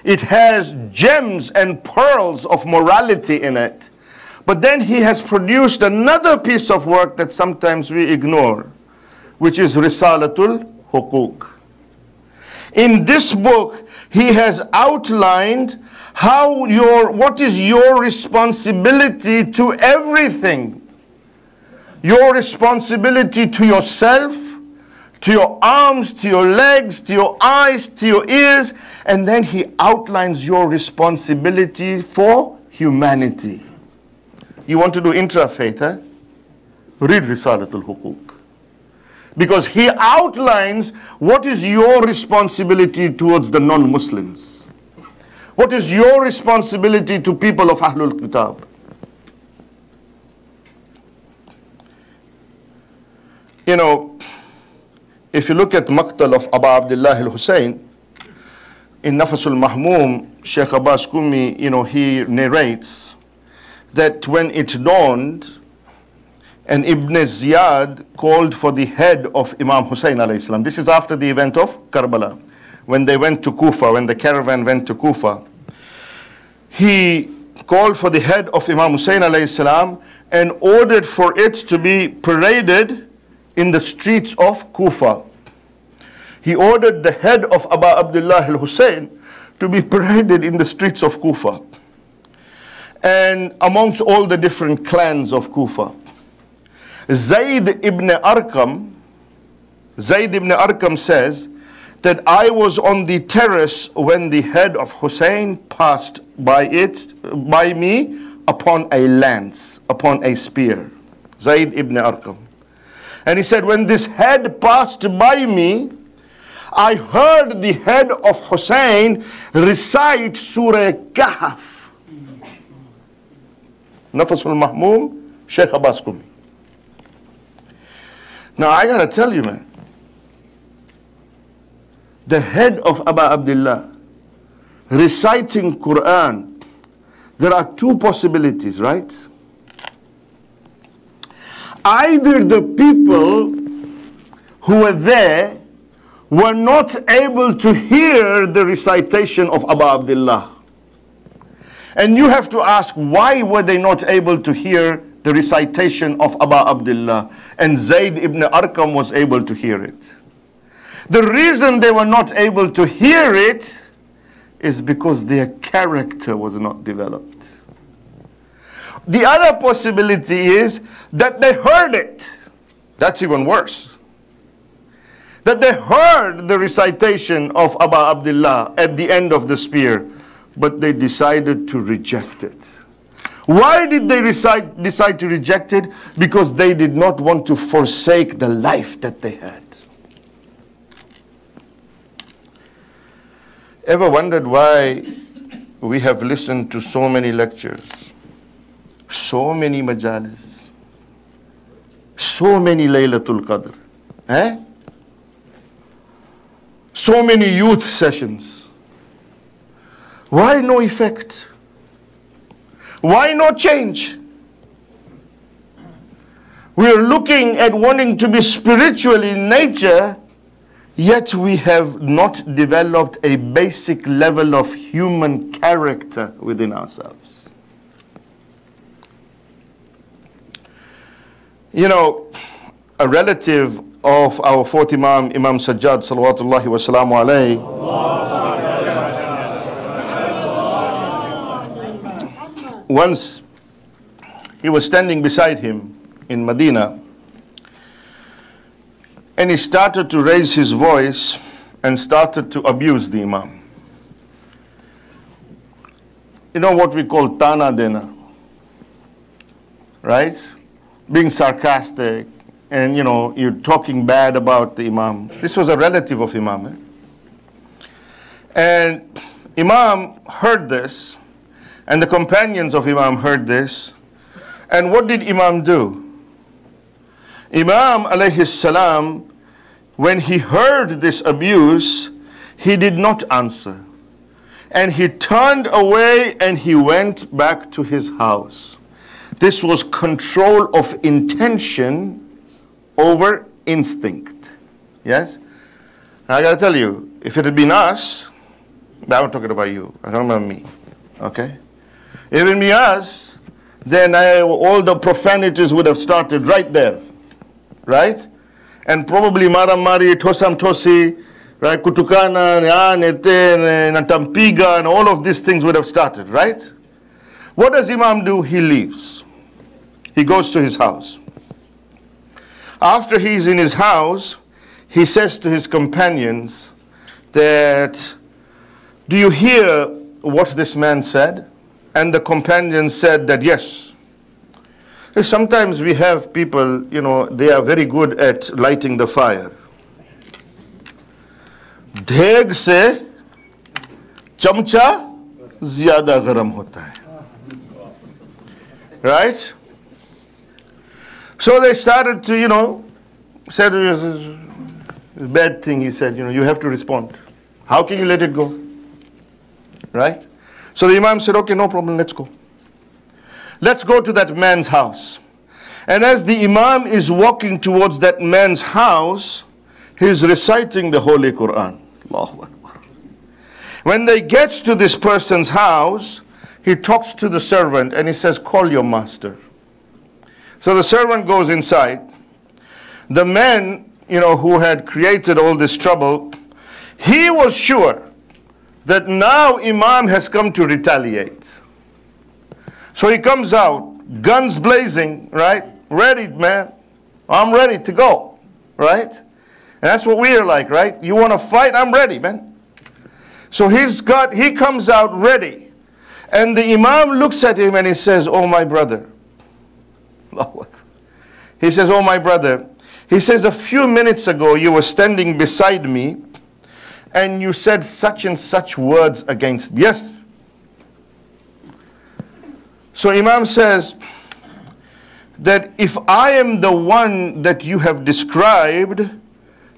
It has gems and pearls of morality in it. But then he has produced another piece of work that sometimes we ignore, which is Risalatul Huquq. In this book, he has outlined what is your responsibility to everything. Your responsibility to yourself, to your arms, to your legs, to your eyes, to your ears, and then he outlines your responsibility for humanity. You want to do intra-faith, eh? Read Risalatul Huquq. Because he outlines what is your responsibility towards the non-Muslims. What is your responsibility to people of Ahlul Kitab. If you look at Maqtal of Abu Abdullah al-Hussein, in Nafasul Mahmum, Sheikh Abbas Qumi, he narrates that when it dawned, and Ibn Ziyad called for the head of Imam Hussein alayhi salam. This is after the event of Karbala, when they went to Kufa, when the caravan went to Kufa. He called for the head of Imam Hussein alayhi salam and ordered for it to be paraded in the streets of Kufa. He ordered the head of Abu Abdullah al-Hussein to be paraded in the streets of Kufa and amongst all the different clans of Kufa. Zayd ibn Arqam says that I was on the terrace when the head of Hussein passed by me upon a lance, upon a spear. Zayd ibn Arqam. And he said, when this head passed by me, I heard the head of Hussein recite Surah Kahf. Nafasul Mahmum, Sheikh Abbas Qumi. Now I gotta tell you, man, the head of Abu Abdullah reciting Quran, there are two possibilities, right? Either the people who were there were not able to hear the recitation of Abu Abdullah. And you have to ask, why were they not able to hear the recitation of Abu Abdullah? And Zayd ibn Arqam was able to hear it. The reason they were not able to hear it is because their character was not developed. The other possibility is that they heard it. That's even worse. that they heard the recitation of Aba Abdullah at the end of the spear, but they decided to reject it. Why did they decide to reject it? Because they did not want to forsake the life that they had. Ever wondered why we have listened to so many lectures, so many majalis, so many Laylatul Qadr, so many youth sessions? Why no effect? Why no change? We are looking at wanting to be spiritual in nature, yet we have not developed a basic level of human character within ourselves. You know, a relative of our fourth Imam, Imam Sajjad, salawatullahi wa salamu alayhi, once he was standing beside him in Medina, and he started to raise his voice and started to abuse the Imam. You know what we call tana dena, right? Being sarcastic, and you're talking bad about the Imam. This was a relative of Imam. And Imam heard this, and the companions of Imam heard this. And what did Imam do? Imam alayhi salam, when he heard this abuse, he did not answer. And he turned away and he went back to his house. This was control of intention over instinct. Yes? Now I gotta tell you, if it had been us, but I'm talking about you, I don't remember me, okay? If it had been us, then all the profanities would have started right there, right? And probably maramari, tosam tosi, right? Kutukana, natampiga, and all of these things would have started, right? What does Imam do? He leaves. He goes to his house. After he's in his house, he says to his companions that, do you hear what this man said? And the companions said that yes. Sometimes we have people, they are very good at lighting the fire. Dheg se chamcha zyada garam hota hai. Right? So they started to, said it was a bad thing. He said, you have to respond. How can you let it go? Right? So the Imam said, okay, no problem, let's go. Let's go to that man's house. And as the Imam is walking towards that man's house, he's reciting the Holy Quran. Allahu Akbar. When they get to this person's house, he talks to the servant and he says, call your master. So the servant goes inside. The man, who had created all this trouble, he was sure that now Imam has come to retaliate. So he comes out, guns blazing, right? Ready, man. I'm ready to go, right? And that's what we are like, right? You want to fight? I'm ready, man. So he comes out ready. And the Imam looks at him and he says, oh, my brother. He says, oh, my brother. He says, a few minutes ago, you were standing beside me and you said such and such words against me. Yes. So Imam says that if I am the one that you have described,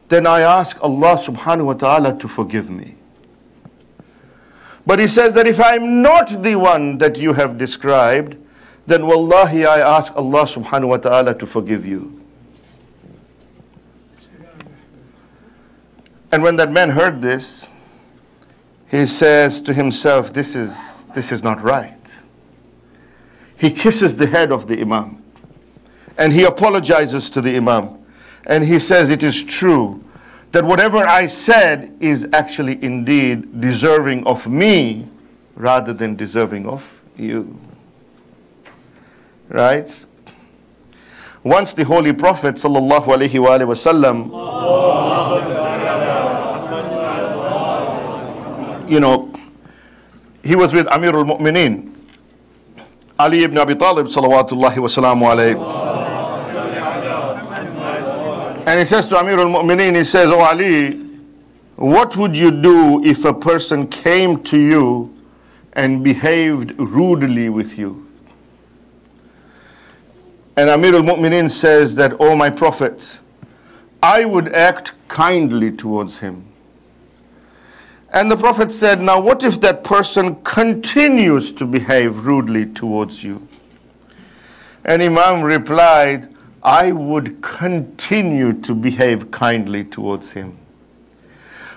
then I ask Allah subhanahu wa ta'ala to forgive me. But he says that if I'm not the one that you have described, then wallahi I ask Allah subhanahu wa ta'ala to forgive you. And when that man heard this, he says to himself, this is not right. He kisses the head of the Imam and he apologizes to the Imam and he says, it is true that whatever I said is actually indeed deserving of me rather than deserving of you. Right? Once the Holy Prophet sallallahu alaihi wasallam he was with Amir al-Mu'mineen, Ali ibn Abi Talib, salawatullahi wa salamu alayhi. And he says to Amir al-Mu'mineen, he says, "Oh Ali, what would you do if a person came to you and behaved rudely with you?" And Amir al-Mu'mineen says that, "Oh my Prophet, I would act kindly towards him." And the Prophet said, "Now what if that person continues to behave rudely towards you?" And Imam replied, "I would continue to behave kindly towards him."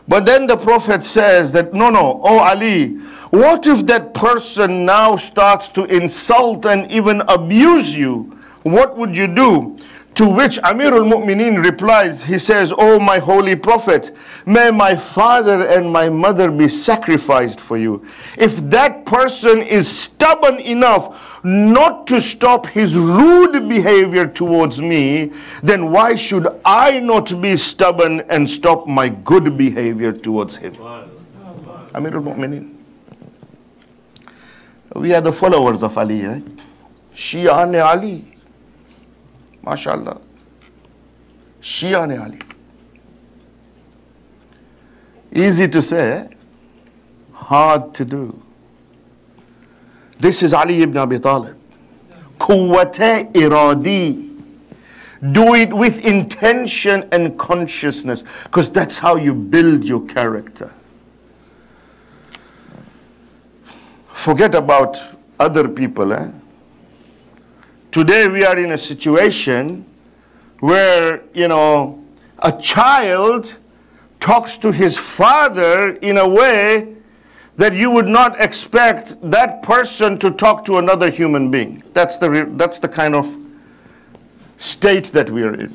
But then the Prophet says that, "No, oh Ali, what if that person now starts to insult and even abuse you? What would you do?" To which Amir al-Mu'mineen replies, he says, "Oh my holy Prophet, may my father and my mother be sacrificed for you. If that person is stubborn enough not to stop his rude behavior towards me, then why should I not be stubborn and stop my good behavior towards him?" Amir al-Mu'mineen. We are the followers of Ali, right? Shia ne Ali. MashaAllah. Shia ne Ali. Easy to say, hard to do. This is Ali ibn Abi Talib. Quwwata iradi. Do it with intention and consciousness, because that's how you build your character. Forget about other people, Today we are in a situation where, a child talks to his father in a way that you would not expect that person to talk to another human being. That's the kind of state that we are in.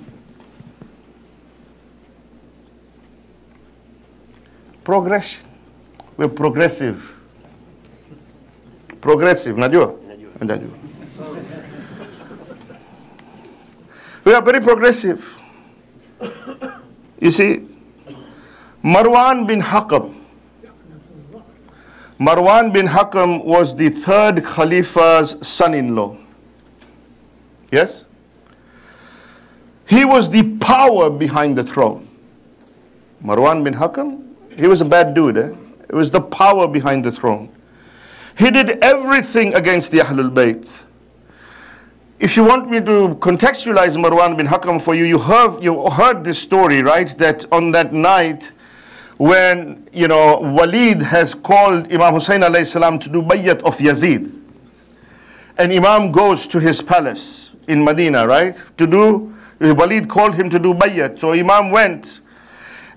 Progression. We're progressive. Progressive. Najwa? Najwa. We are very progressive. You see, Marwan bin Hakam. Marwan bin Hakam was the third Khalifa's son-in-law. Yes? He was the power behind the throne. Marwan bin Hakam, he was a bad dude. It was the power behind the throne. He did everything against the Ahlul Bayt. If you want me to contextualize Marwan bin Hakam for you, you heard this story, right? That on that night when, Walid has called Imam Hussein alayhi salam to do bayat of Yazid. And Imam goes to his palace in Medina, right? Walid called him to do bayat. So Imam went.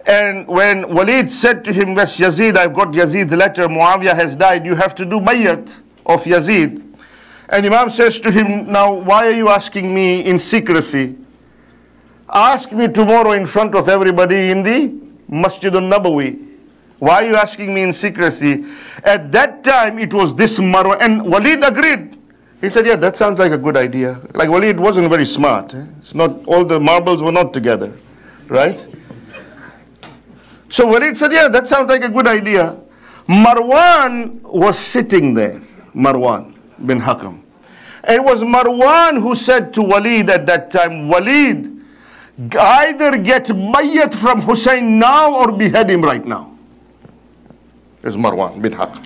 And when Walid said to him, "Yes, Yazid, I've got Yazid's letter, Muawiyah has died, you have to do bayat of Yazid." And Imam says to him, "Now, why are you asking me in secrecy? Ask me tomorrow in front of everybody in the Masjid al-Nabawi. Why are you asking me in secrecy?" At that time, it was this Marwan, and Walid agreed. He said, "Yeah, that sounds like a good idea." Like Walid wasn't very smart. It's not, all the marbles were not together, right? So Walid said, "Yeah, that sounds like a good idea." Marwan was sitting there, Marwan bin Hakam. And it was Marwan who said to Walid at that time, "Walid, either get bayat from Hussein now or behead him right now." It's Marwan bin Hakam.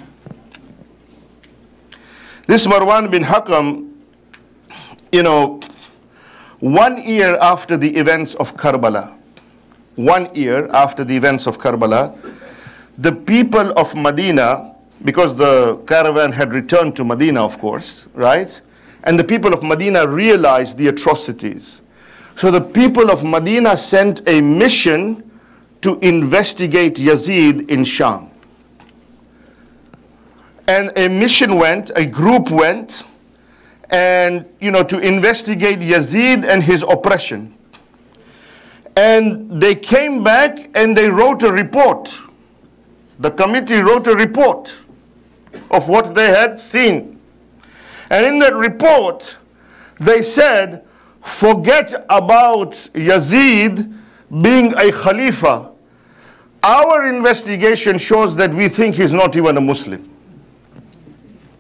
This Marwan bin Hakam, 1 year after the events of Karbala, 1 year after the events of Karbala, the people of Medina, because the caravan had returned to Medina, of course, right? And the people of Medina realized the atrocities. So the people of Medina sent a mission to investigate Yazid in Sham. And a mission went, a group went, and to investigate Yazid and his oppression. And they came back and they wrote a report. The committee wrote a report of what they had seen. And in that report, they said, forget about Yazid being a Khalifa. Our investigation shows that we think he's not even a Muslim.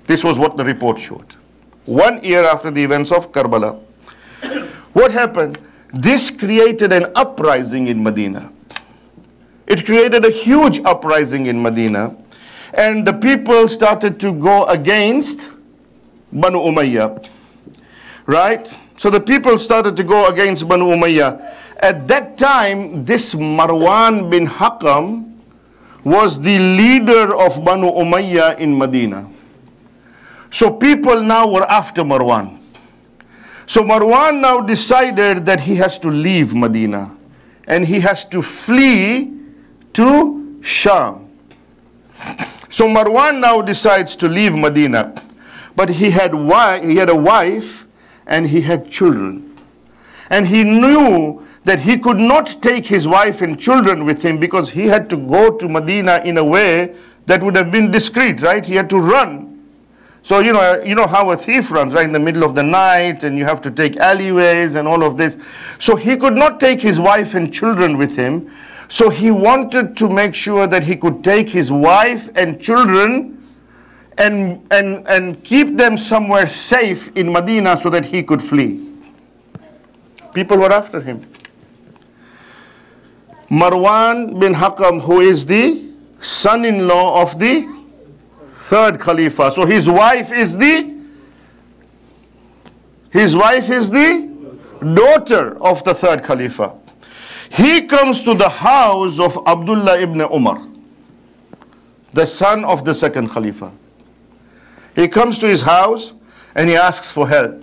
This was what the report showed. 1 year after the events of Karbala. What happened? This created an uprising in Medina. It created a huge uprising in Medina. And the people started to go against Banu Umayyah. Right? So the people started to go against Banu Umayyah. At that time, this Marwan bin Hakam was the leader of Banu Umayyah in Medina. So people now were after Marwan. So Marwan now decided that he has to leave Medina and he has to flee to Sham. So Marwan now decides to leave Medina, but he had a wife and he had children. And he knew that he could not take his wife and children with him because he had to go to Medina in a way that would have been discreet, right? He had to run. So you know how a thief runs, right? In the middle of the night, and you have to take alleyways and all of this. So he could not take his wife and children with him. So he wanted to make sure that he could take his wife and children and keep them somewhere safe in Medina so that he could flee. People were after him. Marwan bin Hakam, who is the son-in-law of the third Khalifa. So his wife is the daughter of the third Khalifa. He comes to the house of Abdullah ibn Umar, the son of the second Khalifa. He comes to his house and he asks for help.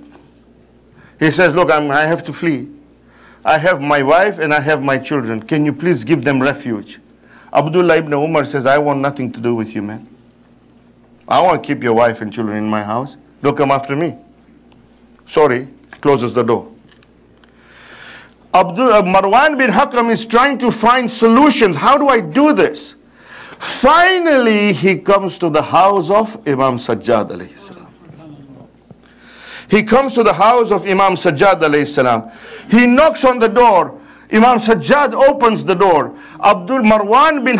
He says, look, I have to flee. I have my wife and I have my children. Can you please give them refuge? Abdullah ibn Umar says, I want nothing to do with you, man. I want to keep your wife and children in my house. They'll come after me. Sorry, closes the door. Marwan bin Hakam is trying to find solutions. How do I do this? Finally, he comes to the house of Imam Sajjad alayhi salam. He comes to the house of Imam Sajjad alayhi salam. He knocks on the door. Imam Sajjad opens the door. Marwan bin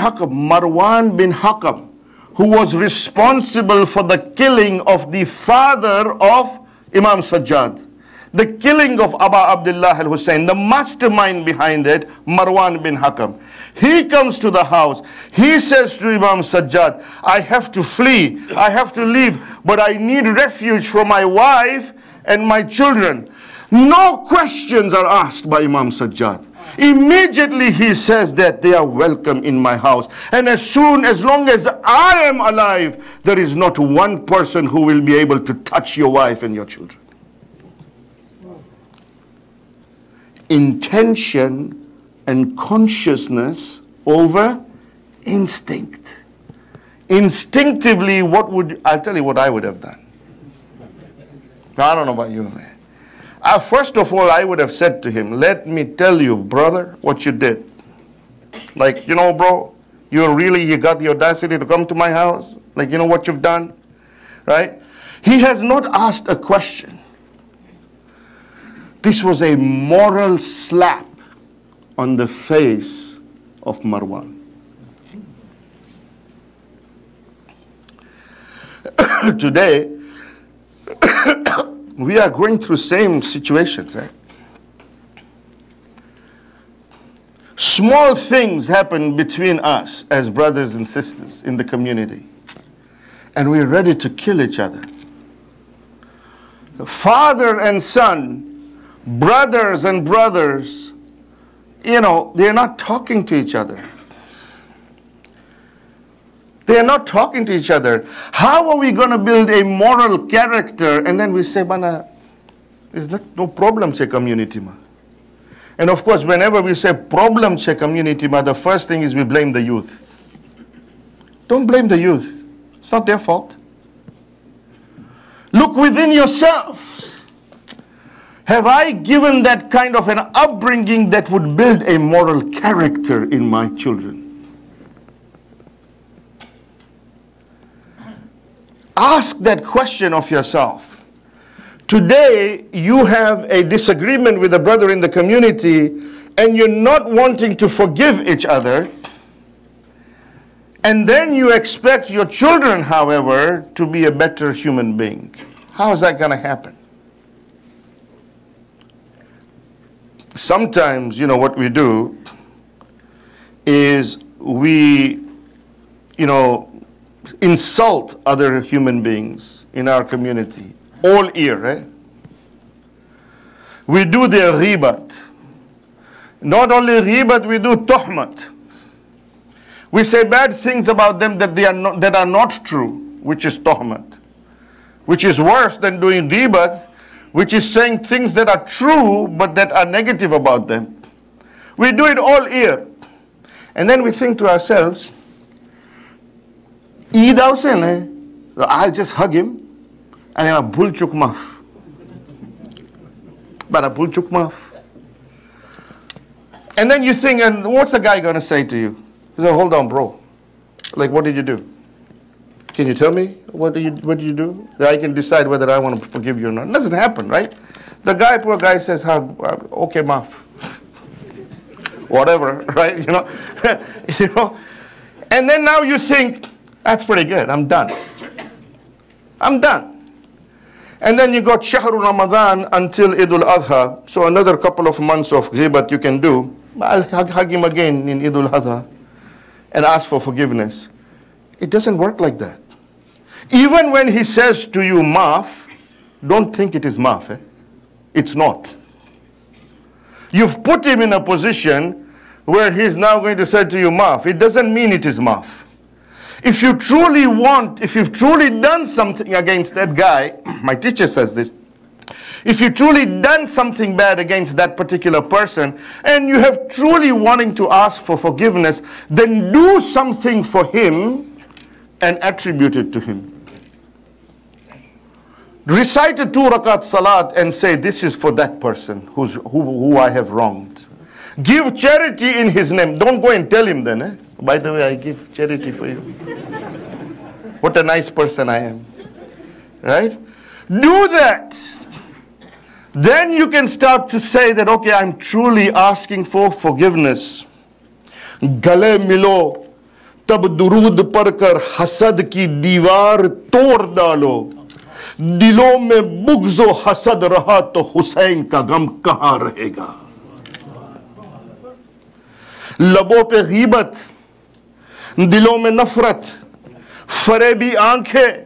Hakam, who was responsible for the killing of the father of Imam Sajjad. The killing of Aba Abdullah al-Hussein, the mastermind behind it, Marwan bin Hakam. He comes to the house. He says to Imam Sajjad, I have to flee, I have to leave, but I need refuge for my wife and my children. No questions are asked by Imam Sajjad. Immediately he says that they are welcome in my house. And as long as I am alive, there is not one person who will be able to touch your wife and your children. Intention and consciousness over instinct. Instinctively, I'll tell you what I would have done. Now, I don't know about you, man. First of all, I would have said to him, let me tell you, brother, what you did. Like, bro, you got the audacity to come to my house? Like, what you've done? Right? He has not asked a question. This was a moral slap on the face of Marwan. Today, we are going through same situations. Right? Small things happen between us as brothers and sisters in the community, and we're ready to kill each other. Father and son, brothers and brothers, they're not talking to each other. They're not talking to each other. How are we going to build a moral character and then we say, Bana, there's no problem che community ma. And of course, whenever we say problem che community ma, the first thing is we blame the youth. Don't blame the youth. It's not their fault. Look within yourselves. Have I given that kind of an upbringing that would build a moral character in my children? Ask that question of yourself. Today, you have a disagreement with a brother in the community and you're not wanting to forgive each other. And then you expect your children, however, to be a better human being. How is that going to happen? Sometimes, what we do is we, insult other human beings in our community all year, right? We do their ghibat. Not only ghibat, we do tuhmat. We say bad things about them that are not true, which is tuhmat, which is worse than doing ghibat, which is saying things that are true but that are negative about them. We do it all year. And then we think to ourselves, I'll just hug him and I'll bhul chuk maaf. But a bhul chuk maaf. And then you think, and what's the guy going to say to you? He says, hold on, bro. Like, what did you do? Can you tell me? What did you do? I can decide whether I want to forgive you or not. It doesn't happen, right? The poor guy says, okay, maaf. Whatever, right? And then now you think, that's pretty good. I'm done. I'm done. And then you got Shahru Ramadan until Eid al-Adha. So another couple of months of ghibat you can do. I'll hug him again in Eid al-Adha and ask for forgiveness. It doesn't work like that. Even when he says to you maaf, don't think it is maaf. It's not. You've put him in a position where he's now going to say to you maaf. It doesn't mean it is maaf. If you've truly done something against that guy, my teacher says this, if you've truly done something bad against that particular person, and you have truly wanting to ask for forgiveness, then do something for him and attribute it to him. Recite a 2 rakat salat and say, this is for that person who I have wronged. Give charity in his name. Don't go and tell him then, by the way, I give charity for you. What a nice person I am. Right? Do that. Then you can start to say that, okay, I'm truly asking for forgiveness. Gale milo, tab durud padkar hasad ki diwar tod dalo. Dilon mein bugz o hasad raha to Hussain ka gam kahan rahega. Labo pe ghibat, दिलों में नफरत, फरेबी आंखें,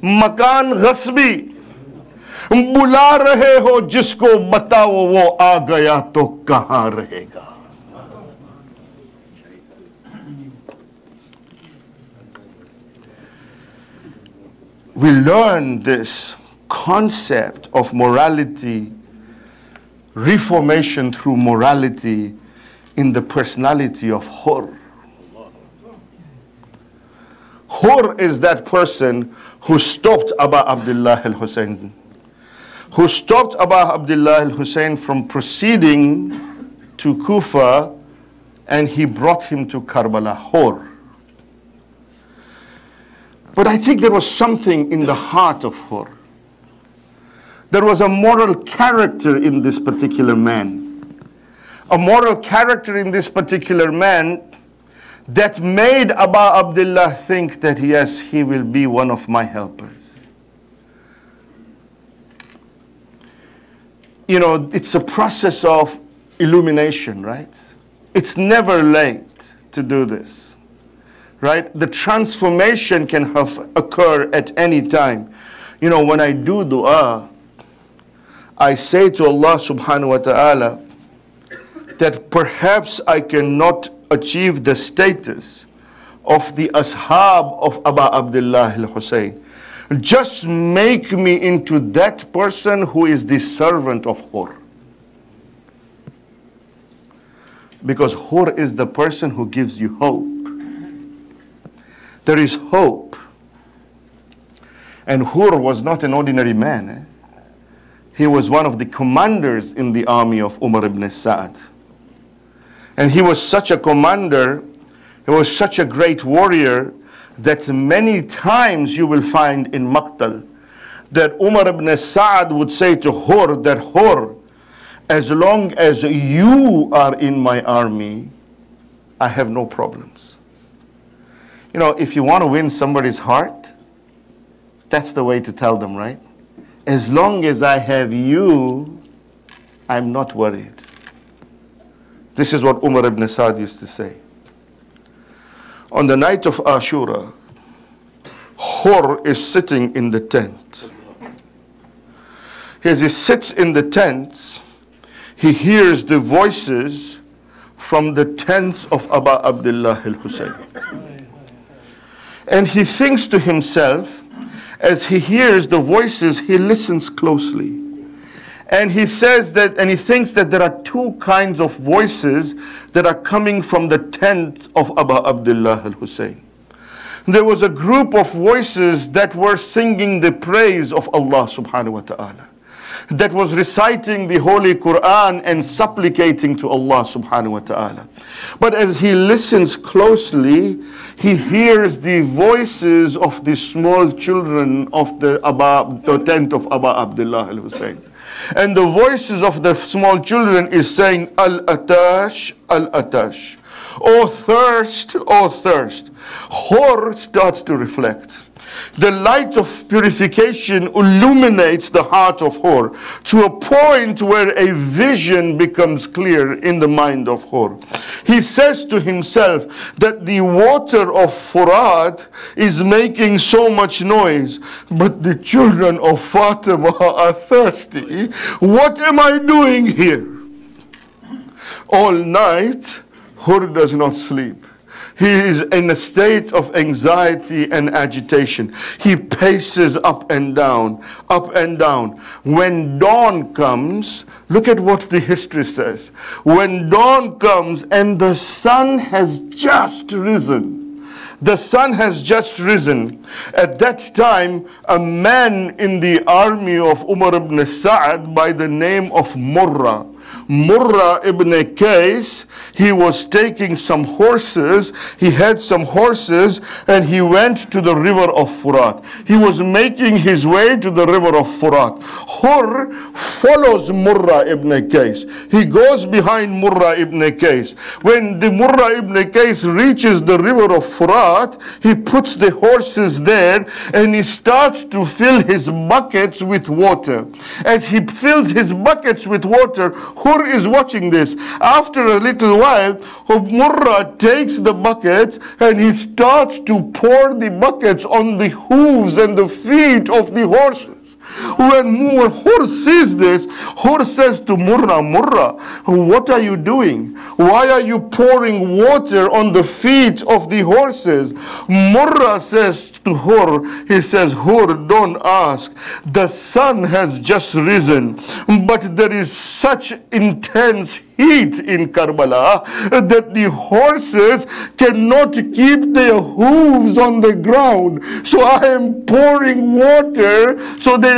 मकान गस्बी, बुला रहे हो जिसको बताओ वो आ गया तो कहां रहेगा. We learn this concept of morality, reformation through morality in the personality of Hur. Hur is that person who stopped Abu Abdullah al-Hussein, who stopped Abu Abdullah al-Hussein from proceeding to Kufa, and he brought him to Karbala. Hur. But I think there was something in the heart of Hur. There was a moral character in this particular man. A moral character in this particular man that made Abu Abdullah think that, yes, he will be one of my helpers. It's a process of illumination, right? It's never late to do this, right? The transformation can occur at any time. When I do dua, I say to Allah subhanahu wa ta'ala that perhaps I cannot achieve the status of the ashab of Abu Abdullah al-Hussein. Just make me into that person who is the servant of Hur. Because Hur is the person who gives you hope. There is hope. And Hur was not an ordinary man. He was one of the commanders in the army of Umar ibn Sa'd. And he was such a commander, he was such a great warrior, that many times you will find in Maqtal that Umar ibn Sa'd would say to Hur that, Hur, as long as you are in my army, I have no problems. You know, if you want to win somebody's heart, that's the way to tell them, right? As long as I have you, I'm not worried. This is what Umar ibn Sa'd used to say. On the night of Ashura, Hur is sitting in the tent. As he sits in the tent, he hears the voices from the tents of Abu Abdullah al-Husayn. And he thinks to himself, as he hears the voices, he listens closely. And he says that, and he thinks that there are two kinds of voices that are coming from the tent of Abu Abdullah al-Husayn. There was a group of voices that were singing the praise of Allah subhanahu wa ta'ala, that was reciting the Holy Quran and supplicating to Allah subhanahu wa ta'ala. But as he listens closely, he hears the voices of the small children of the tent of Abu Abdullah al-Husayn. And the voices of the small children is saying, Al-Atash, Al-Atash. Oh thirst, oh thirst. Hur starts to reflect. The light of purification illuminates the heart of Hur to a point where a vision becomes clear in the mind of Hur. He says to himself that the water of Furat is making so much noise, but the children of Fatima are thirsty. What am I doing here? All night, Hur does not sleep. He is in a state of anxiety and agitation. He paces up and down, up and down. When dawn comes, look at what the history says. When dawn comes and the sun has just risen, the sun has just risen. At that time, a man in the army of Umar ibn Sa'd by the name of Murrah ibn Qais, he was taking some horses. He had some horses and he went to the river of Furat. He was making his way to the river of Furat. Hur follows Murrah ibn Qais. He goes behind Murrah ibn Qais. When the Murrah ibn Qais reaches the river of Furat, he puts the horses there and he starts to fill his buckets with water. As he fills his buckets with water, Hur is watching this. After a little while, Murrah takes the buckets and he starts to pour the buckets on the hooves and the feet of the horses. When Hur sees this, Hur says to Murrah, Murrah, what are you doing? Why are you pouring water on the feet of the horses? Murrah says to Hur, he says, Hur, don't ask. The sun has just risen, but there is such intense heat in Karbala that the horses cannot keep their hooves on the ground. So I am pouring water so that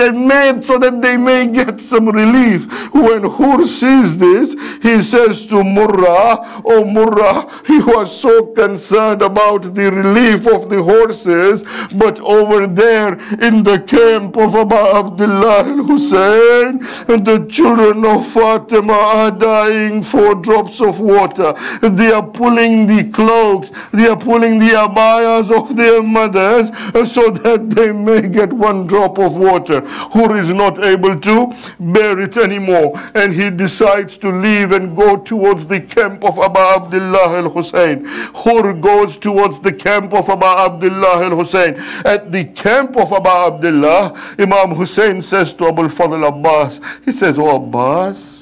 they may get some relief. When Hur sees this, he says to Murrah, oh Murrah, he was so concerned about the relief of the horses, but over there in the camp of Abu Abdullah al-Husayn, the children of Fatima are dying 4 drops of water. They are pulling the cloaks, they are pulling the abayas of their mothers so that they may get 1 drop of water. Hur is not able to bear it anymore, and he decides to leave and go towards the camp of Abu Abdullah al-Husayn. Hur goes towards the camp of Abu Abdullah al-Husayn. At the camp of Abu Abdullah, Imam Hussein says to Abu al-Fadl Abbas, he says, oh Abbas,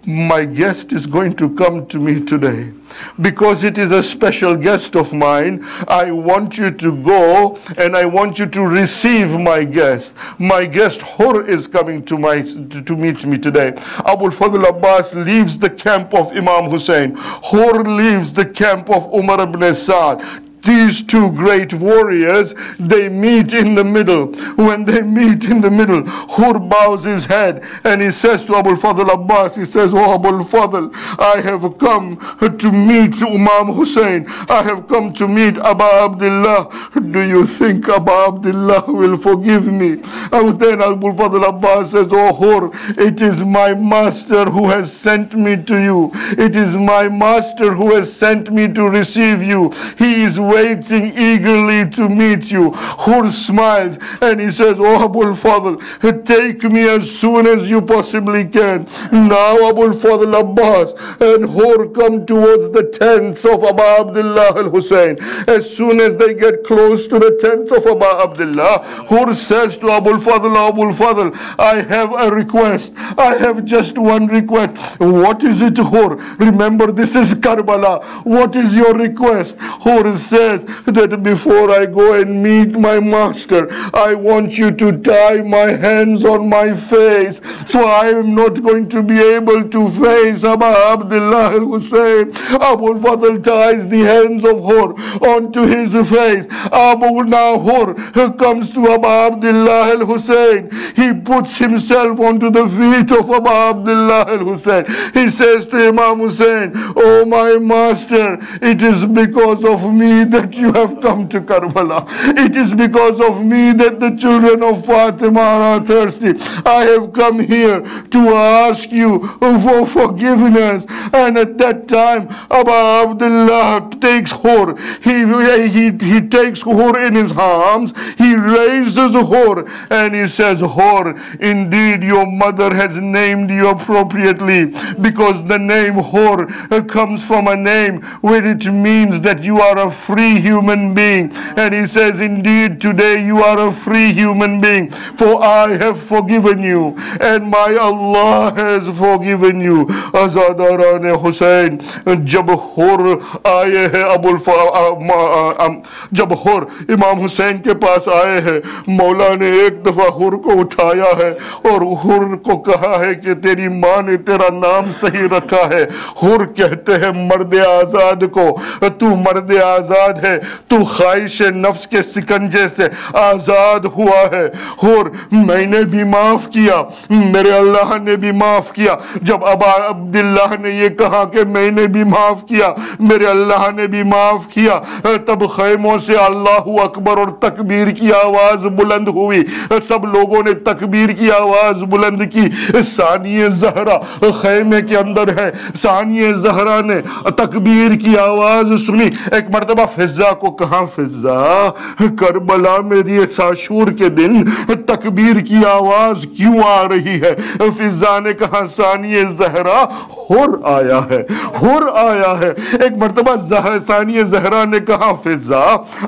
my guest is going to come to me today. Because it is a special guest of mine, I want you to go and I want you to receive my guest. My guest Hur is coming to meet me today. Abu al-Fadl Abbas leaves the camp of Imam Hussein. Hur leaves the camp of Umar ibn Sa'd. These 2 great warriors, they meet in the middle. When they meet in the middle, Hur bows his head and he says to Abu al-Fadl Abbas, he says, oh Abu al-Fadl, I have come to meet Imam Hussein. I have come to meet Abu Abdullah. Do you think Abu Abdullah will forgive me? And then Abu al-Fadl Abbas says, oh Hur, it is my master who has sent me to you. It is my master who has sent me to receive you. He is waiting eagerly to meet you. Hur smiles and he says, oh Abul Fadl, take me as soon as you possibly can. Now Abul Fadl Abbas and Hur come towards the tents of Abu Abdullah al-Hussein. As soon as they get close to the tents of Abu Abdullah, Hur says to Abul Fadl, I have a request. I have just one request. What is it, Hur? Remember, this is Karbala. What is your request? Hur says that before I go and meet my master, I want you to tie my hands on my face, so I am not going to be able to face Abu Abdullah al-Hussein. Abul Fadl ties the hands of Hur onto his face. Now Hur comes to Abu Abdullah al-Hussein. He puts himself onto the feet of Abu Abdullah al-Hussein. He says to Imam Hussein, oh my master, it is because of me that you have come to Karbala. It is because of me that the children of Fatima are thirsty. I have come here to ask you for forgiveness. And at that time, Abu Abdullah takes Hur. He takes Hur in his arms. He raises Hur and he says, Hur, indeed your mother has named you appropriately, because the name Hur comes from a name which means that you are a free human being. And he says, indeed today you are a free human being, for I have forgiven you and my Allah has forgiven you. Azadarane Hussein, jab Hur aaye hai जब हुर इमाम हुसैन के पास आए हैं, मौला ने एक दफा हुर को उठाया है और हुर को कहा है कि तेरी माँ ने तेरा नाम सही रखा है। हुर कहते हैं मर्द आजाद को, तू मर्द आजाद है, तू ख्वाहिश नफ्स के सिकंजे से आजाद हुआ है। हुर, मैंने भी माफ किया, मेरे अल्लाह ने भी माफ किया। जब अबा अब्दुल्लाह ने ये कहा कि मैंने भी माफ किया, मेरे अल्लाह ने भी माफ किया, तब खैमों से अल्लाहु अकबर और तकबीर की आवाज बुलंद हुई। सब लोगों ने तकबीर की आवाज बुलंद की। सानिए ज़हरा खैमे के अंदर है, सानिए ज़हरा ने तकबीर की आवाज सुनी। एक मर्तबा फिजा को कहा, फिजा करबला में ये साशूर के दिन तकबीर की आवाज क्यों आ रही है? फिजा ने कहा, सानिए ज़हरा हुर आया है, हुर आया है। एक मर्तबा सानिए ज़हरा ने कहा, फिजा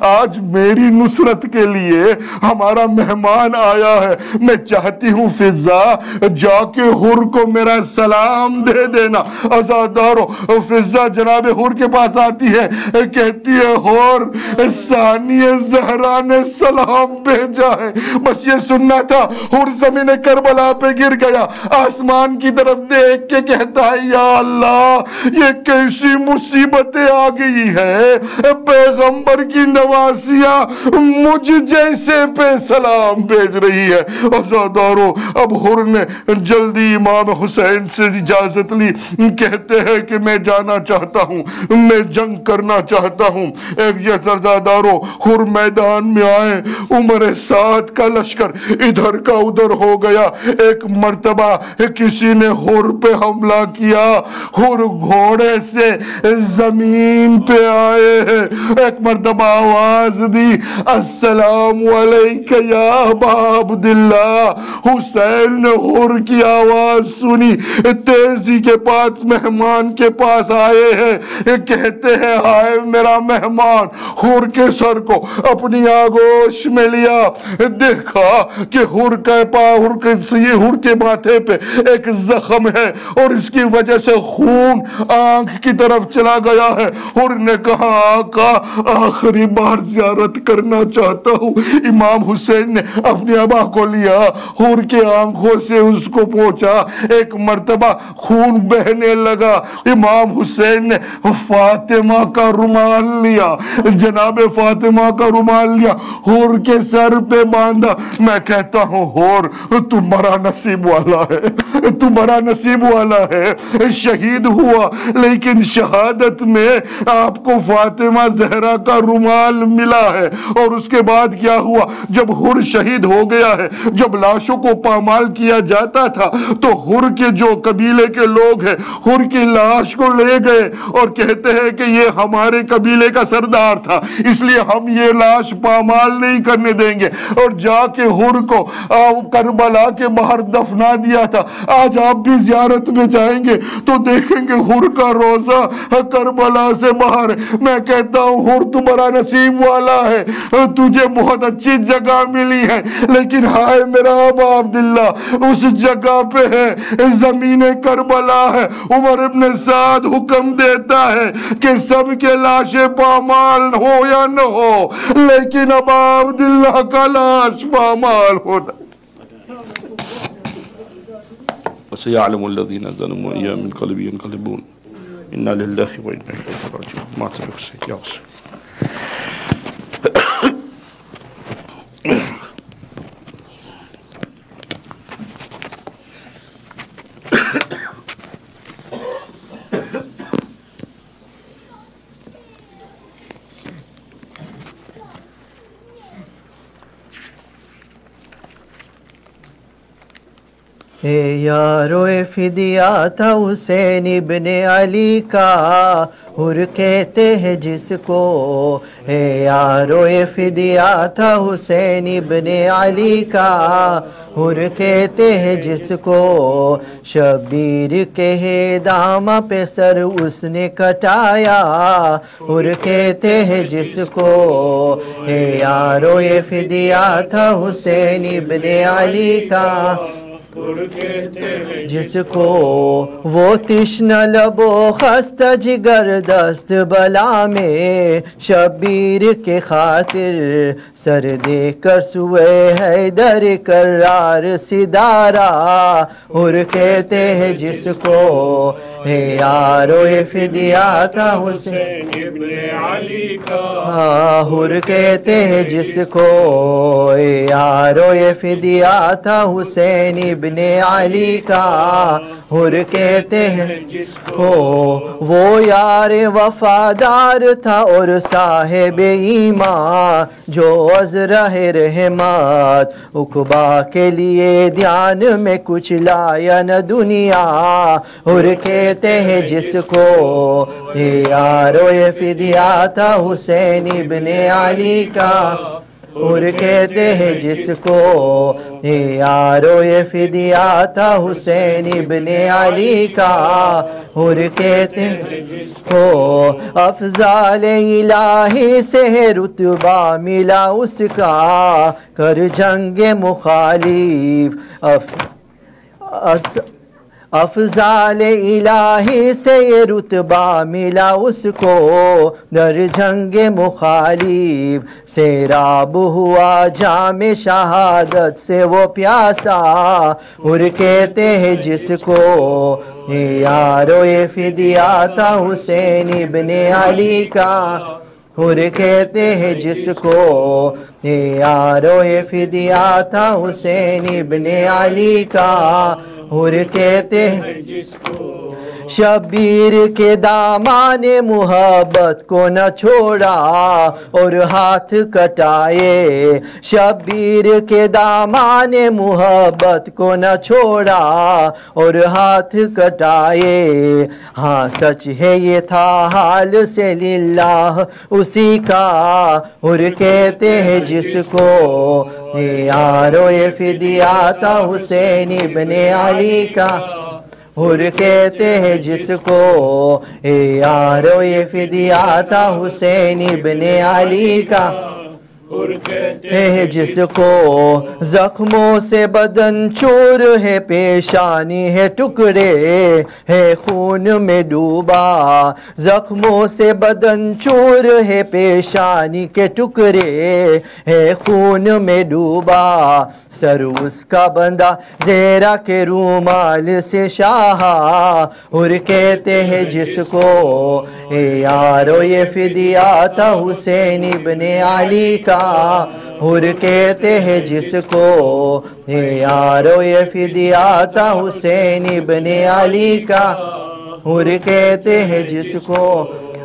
आज मेरी नुसरत के लिए हमारा मेहमान आया है, मैं चाहती हूँ फिजा जाके हुर को मेरा सलाम दे देना। आजादारो, फिजा जनाब हुर के पास आती है, कहती है हुर, सानिए ज़हरा ने सलाम भेजा है। बस ये सुनना था। हुर ज़मीन करबला पे गिर गया, आसमान की तरफ देख के कहता है, या अल्लाह ये कैसी मुसीबतें आ गई है, पैगंबर की नवासियां मुझ जैसे पे सलाम भेज रही है। अज़ादारो, अब हुर ने जल्दी इमाम हुसैन से इजाजत ली, कहते हैं कि मैं जाना चाहता हूँ, मैं जंग करना चाहता हूँ। एक ये सरदारो हुर मैदान में आए, उम्र सात का लश्कर इधर का उधर हो गया। एक मर्तबा किसी ने हुर पे हमला किया, हुर घोड़े से जमीन पे आए हैं। एक मर्तबा आवाज दी, अस्सलाम अलैका या अबा अब्दुल्लाह। हुसैन ने हुर की आवाज सुनी, तेजी के पास मेहमान के पास आए हैं, कहते हैं हाय मेरा मेहमान। हुर के सर को अपनी आगोश में लिया, देखा कि हुर के माथे पे एक जख्म है और इसकी वजह से खून आंख की तरफ चला गया है। हुर ने कहा, आका आखिरी बार ज़ियारत करना चाहता हूँ। इमाम हुसैन ने अपने अबा को लिया, हुर के आंखों से उसको पोंछा, एक मर्तबा खून बहने लगा। इमाम हुसैन ने फातिमा का रुमाल लिया, जनाबे फातिमा का रुमाल लिया, हुर के सर पे बांधा। मैं कहता हूँ हुर, तू बड़ा नसीब वाला है, तू बड़ा नसीब वाला है, शहीद हुआ लेकिन शहादत में आपको फातिमा ज़हरा का रुमाल मिला है। और उसके बाद क्या हुआ, जब हुर शहीद हो गया है, जब लाशों को पामाल किया जाता था तो हुर के जो कबीले के लोग हैं हुर की लाश को ले गए और कहते हैं कि ये हमारे कबीले का सरदार था, इसलिए हम ये लाश पामाल नहीं करने देंगे। और जाके हुर को करबला के बाहर दफना दिया था। आज आप भी जियारत में जाएंगे तो देखेंगे हुर का रोजा करबला से बाहर। मैं कहता हूँ हुर तू बड़ा नसीब वाला है, तुझे बहुत अच्छी जगह मिली है, लेकिन हाय मेरा अबा अब्दुल्ला, उस जगह पे है जमीन करबला है। उमर इब्न साद हुक्म देता है कि सबके लाशें पामाल हो या न हो, लेकिन अबा अब्दुल्ला का लाश पामाल होना। वसयअलमुल्लज़ीना ज़लमू अय्यामन क़ल्बी यनक़लिबून इन्ना लिल्लाहि व इन्ना इलैहि राजिऊन। मातरम हुसैन या हुसैन। यारो फिदिया था हुसैन इब्ने अली का, हुर कहते हैं जिसको। हे यारो फिदिया था हुसैन इब्ने अली का, हुर कहते हैं जिसको। शबीर के दामा पे सर उसने कटाया, हुर कहते हैं जिसको। हे यारो फिदिया था हुसैन इब्ने अली का, जिसको। वो तिश्न लबो खस्ता जिगर दस्त बला में, शबीर के खातिर सर दे कर सुए हैदर करार सिदारा, हुर कहते हैं जिसको। हे यारो फिदिया था हुसैन इब्ने अली का, हुर कहते हैं जिसको। यारो फिदिया था हुसैन इब्ने अली का, हुर कहते हैं जिसको। वो यार वफादार था और साहिब ईमान, जो अज़रह रहमत उक़बा के लिए ध्यान में कुछ लाया न दुनिया, हुर कहते हैं जिसको। यारो फिदिया था हुसैन इब्ने अली का, हुर कहते हैं जिसको। यारो फिदिया था हुसैन इब्ने अली का, हुर कहते हैं जिसको। अफ़ज़ाल इलाही से रुतबा मिला उसका, कर जंग मुखालिफ अफ़ज़ाल इलाही से ये रुतबा मिला उसको, दर जंग मुखालिफ से राब हुआ जाम शहादत से वो प्यासा, हुर कहते हैं जिसको। यारो फिदिया था हुसैन इब्ने अली का, हुर कहते हैं जिसको। यारो फिदिया था हुसैन इब्ने अली का, हुर कहते हैं जिसको। शबीर के दामान मुहब्बत को न छोड़ा और हाथ कटाए, शबीर के दामान मुहब्बत को न छोड़ा और हाथ कटाए। हाँ सच है ये था हाल से लिल्लाह उसी का, हुर कहते हैं जिसको। यारो फिदिया था हुसैन इब्ने अली का, हुर कहते हैं जिसको। यारो फिदिया था हुसैन इब्ने अली का, हुर कहते हैं जिसको। जख्मों से बदन चूर है, पेशानी है टुकड़े है खून में डूबा, जख्मों से बदन चूर है, पेशानी के टुकड़े है खून में डूबा। सर उसका बंदा ज़ेरा के रूमाल से शाहा, हुर कहते हैं जिसको। यारो फिदिया था हुसैन इब्ने अली का, हुर कहते हैं जिसको। यारो फिदिया था हुसैन इब्ने अली का, हुर कहते हैं जिसको।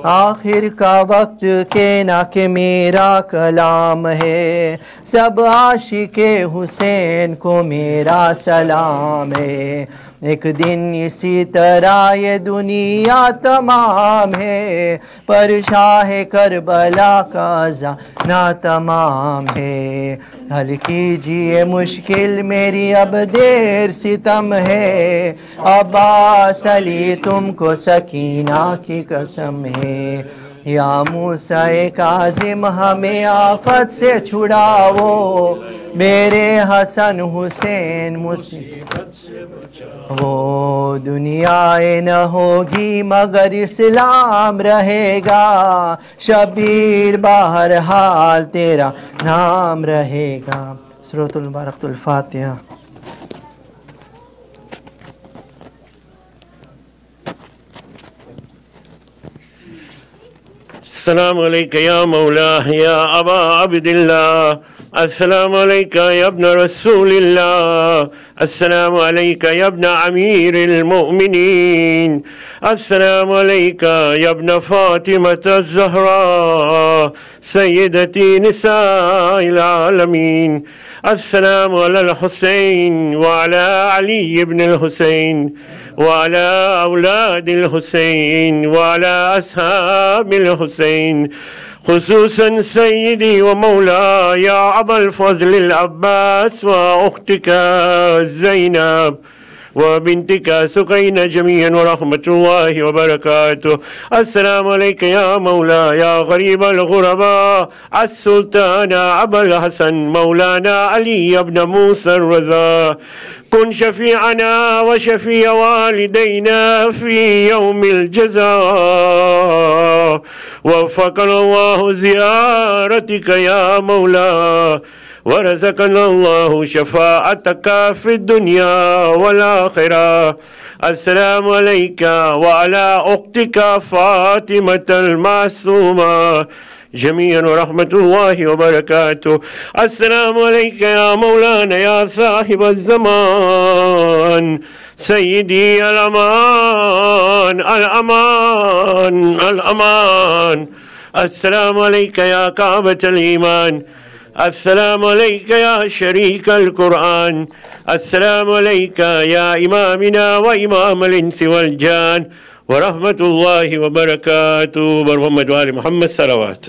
आखिर का वक्त कहना के मेरा कलाम है, सब आशिके हुसैन को मेरा सलाम है। एक दिन इसी तरह ये दुनिया तमाम है, पर शाह करबला का ज़माना तमाम है। हल कीजिए मुश्किल मेरी अब देर सितम है, अब्बास अली तुमको सकीना की कसम है। या मूसा काज़िम हमें आफत से छुड़ाओ, मेरे हसन हुसैन मुसीबत से बचाओ। वो दुनियाएं न होगी मगर इस्लाम रहेगा, शबीर बहरहाल तेरा नाम रहेगा। सूरतुल मुबारकतुल फातिहा। अस्सलामु अलैका या मौला या अबा अब्दिल्लाह, अस्सलामु अलैका या इब्न रसूलिल्लाह, अस्सलामु अलैका या इब्न अमीरिल मुमिनीन, अस्सलामु अलैका या इब्न फातिमत ज़हरा सय्यदती निसाइल आलमीन, अस्सलामु अलल हुसैन व अला अली इब्न हुसैन व अला औलादिल हुसैन व अला अस्हाबिल हुसैन, खुसूसन सय्यदी व मौला या अबल फज़ल अब्बास व उख्तिका ज़ैनब व बिन्तिका सुकैना जमीअन व रहमतुल्लाहि व बरकातुहु। अस्सलामु अलैका या मौला या गरीबल गुरबा अस्सुल्तान अबुल हसन मौलाना अली इब्न मूसा रज़ा, कुन शफीअना व शफीअ वालिदैना फी यौमिल जज़ा, वफ़क़ना अल्लाहु ज़ियारतिका या मौला, वरज़क़ना अल्लाहु शफ़ाअतका फ़िद्दुनिया वल आख़िरा। अस्सलामु अलैका व अला उख्तिका फ़ातिमतल मासूमा जमीअन व रहमतुल्लाहि व बरकातुहु। अस्सलामु अलैका या मौलाना या साहिबज़ ज़मान सय्यदी अल अमान अल अमान अल अमान। अस्सलामु अलैका या काबतल ईमान, अस्सलामु अलैका या शरीकल कुरआन, अस्सलामु अलैका या इमामिना व इमामल इंसी वल जान व रहमतुल्लाहि व बरकातुहु। बर मोहम्मद व आले मोहम्मद सलवात।